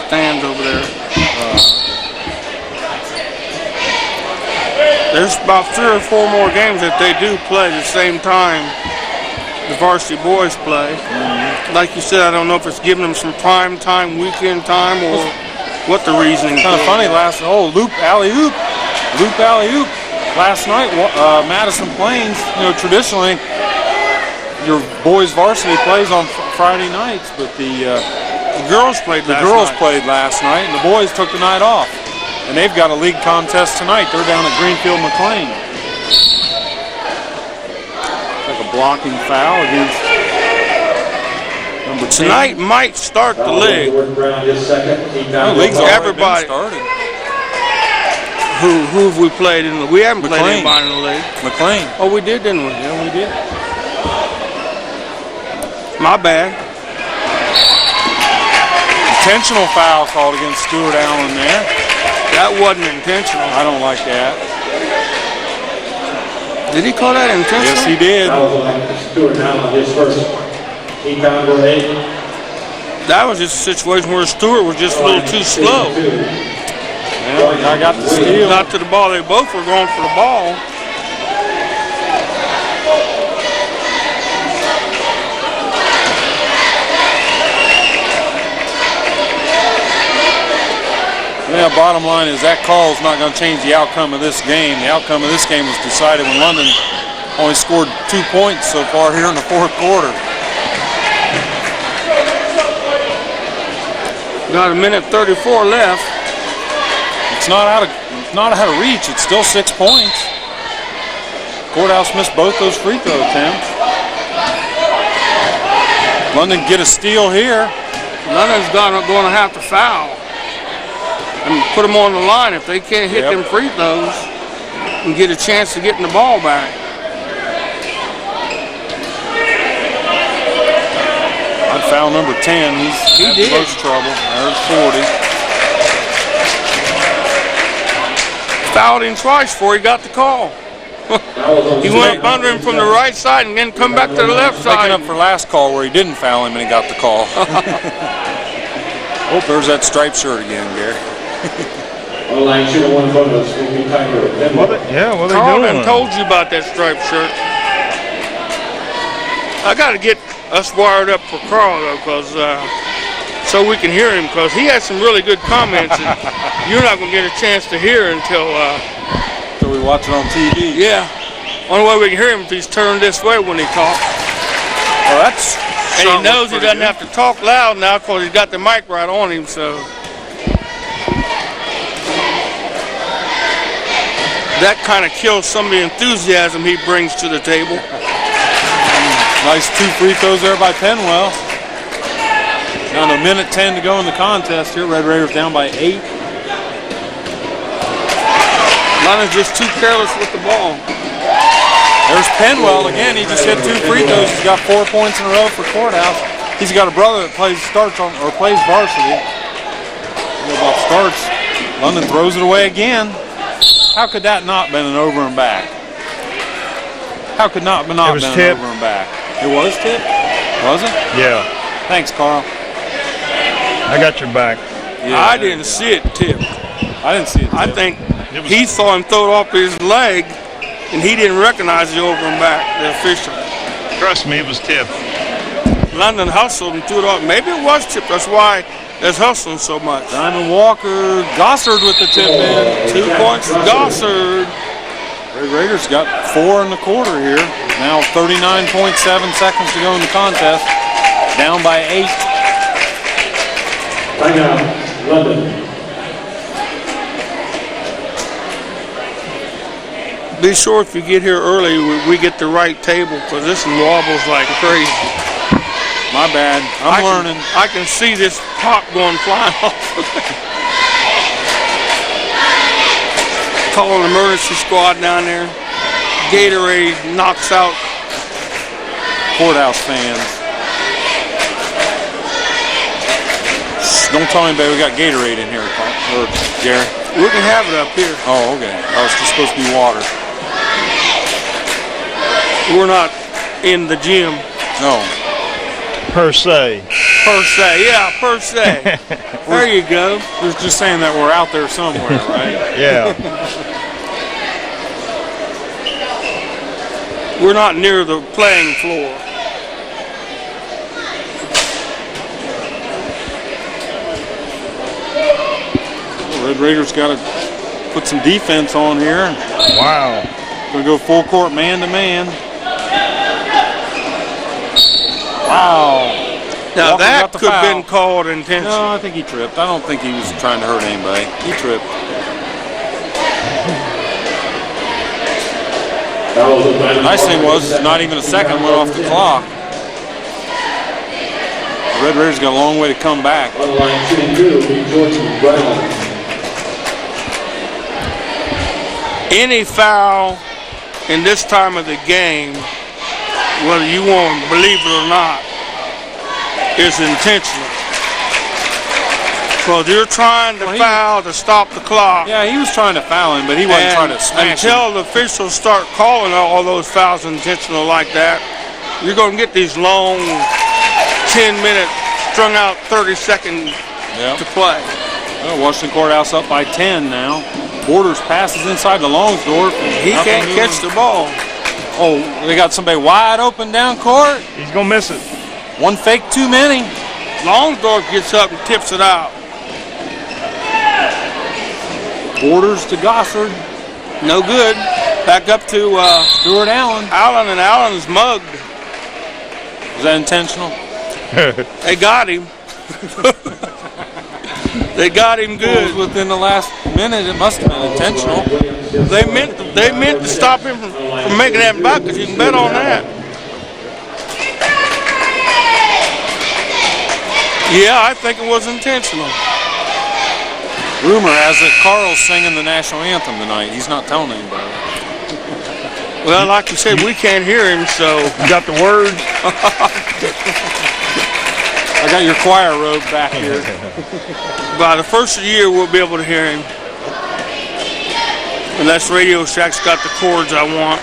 stands over there. There's about 3 or 4 more games that they do play at the same time the varsity boys play. Like you said, I don't know if it's giving them some prime time, weekend time, or what the reasoning. Kind of funny. Loop alley-oop. Last night, Madison Plains, traditionally your boys varsity plays on Friday nights, but the girls played last night, and the boys took the night off. And they've got a league contest tonight. They're down at Greenfield McLean. Like a blocking foul against number 10. Tonight might start the league. League's everybody started. Who have we played in the league? We haven't played anybody in the league. McLean. Oh, we did, didn't we? Yeah, we did. My bad. Intentional foul called against Stuart Allen there. That wasn't intentional. I don't like that. Did he call that intentional? Yes, he did. Stuart Allen, his first. He found her 8. That was just a situation where Stewart was just a little too slow. Yeah, I got the steal. Not to the ball. They both were going for the ball. Yeah, bottom line is that call is not going to change the outcome of this game. The outcome of this game was decided when London only scored 2 points so far here in the fourth quarter. Got a minute 34 left. It's not out of reach. It's still 6 points. Courthouse missed both those free throw attempts. London get a steal here. London's going to have to foul and put them on the line if they can't hit them free throws and get a chance to getting the ball back. I'd foul number 10. He had the most trouble. There's 40. Fouled him twice before he got the call. He went under him from the right side and then come back to the left side. Making up for last call where he didn't foul him and he got the call. Oh, there's that striped shirt again, Gary. Carlton told you about that striped shirt. I got to get us wired up for Carl though, because so we can hear him, because he has some really good comments that you're not going to get a chance to hear until we watch it on TV. Yeah, only way we can hear him if he's turned this way when he talks. Well, that's and he knows he doesn't have to talk loud now because he's got the mic right on him. So that kind of kills some of the enthusiasm he brings to the table. Nice 2 free throws there by Penwell. Down to a minute 10 to go in the contest here. Red Raiders down by 8. London's just too careless with the ball. There's Penwell again. He just hit 2 free throws. He's got 4 points in a row for Courthouse. He's got a brother that plays varsity. About starts. London throws it away again. How could that not been an over and back? How could not been an over and back? It was tipped? Was it? Yeah. Thanks, Carl. I got your back. Yeah, I didn't see it tipped. I didn't see it tipped. I think he saw him throw it off his leg, and he didn't recognize the over and back, the official. Trust me, it was tipped. London hustled and threw it off. Maybe it was tipped. That's why there's hustling so much. Diamond Walker, Gossard with the tip in. 2 points for Gossard. Red Raiders got 4 in the quarter here. Now 39.7 seconds to go in the contest. Down by 8. Timeout, London. Be sure if you get here early, we get the right table, because this one wobbles like crazy. My bad. I'm learning. I can see this pop going flying off. Call an emergency squad down there. Gatorade knocks out Courthouse fans. Don't tell anybody we got Gatorade in here, or Gary. We can have it up here. Oh, okay. Oh, it's just supposed to be water. We're not in the gym. No. Per se. Per se, yeah, per se. There you go. We're just saying that we're out there somewhere, right? Yeah. We're not near the playing floor. Red Raiders got to put some defense on here. Wow. Going to go full court man-to-man. Wow. Now Walker that could have been foul. called intentional. No, I think he tripped. I don't think he was trying to hurt anybody. He tripped. The nice thing was, not even a second went off the clock. The Red Raiders got a long way to come back. Any foul in this time of the game, whether you want to believe it or not, is intentional. Because you're trying to foul to stop the clock. Yeah, he was trying to foul him, but he wasn't trying to smash him. Until the officials start calling all those fouls intentional like that, you're going to get these long 10-minute, strung out 30 seconds Yep. to play. Well, Washington Courthouse up by 10 now. Borders passes inside to Longsdorf. He can't catch the ball. Oh, they got somebody wide open down court. He's going to miss it. One fake too many. Longsdorf gets up and tips it out. Borders to Gossard. No good. Back up to Stuart Allen. Allen, and Allen's mugged. Is that intentional? They got him. They got him good. Within the last minute, it must have been intentional. They meant to stop him from making that back, because you can bet on that. Yeah, I think it was intentional. Rumor has it Carl's singing the national anthem tonight. He's not telling anybody. Well, like you said, we can't hear him, so. You got the words? I got your choir robe back here. By the first of the year, we'll be able to hear him. Unless Radio Shack's got the chords I want.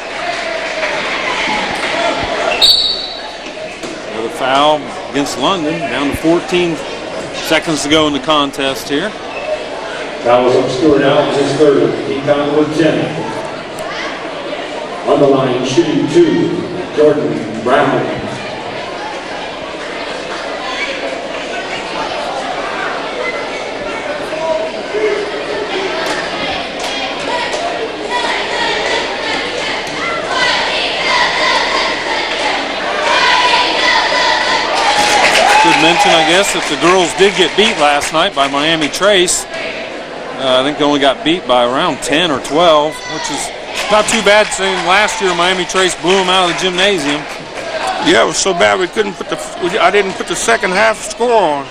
Another foul against London. Down to 14 seconds to go in the contest here. Foul was on Stuart Allen, his third. He fouled with 10. On the line, shooting 2, Jordan Brown. Mention, I guess, if the girls did get beat last night by Miami Trace, I think they only got beat by around 10 or 12, which is not too bad, saying last year Miami Trace blew them out of the gymnasium. Yeah, it was so bad we couldn't put I didn't put the second half score on.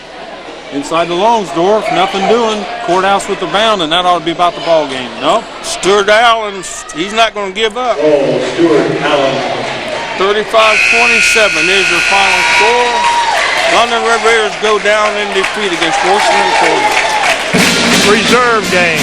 Inside the Longsdorf, nothing doing. Courthouse with the bound, and that ought to be about the ball game. Nope. Stuart Allen, he's not going to give up. Oh, Stuart Allen. 35-27 is your final score. London Red Raiders go down in defeat against Washington Courthouse. Reserve game.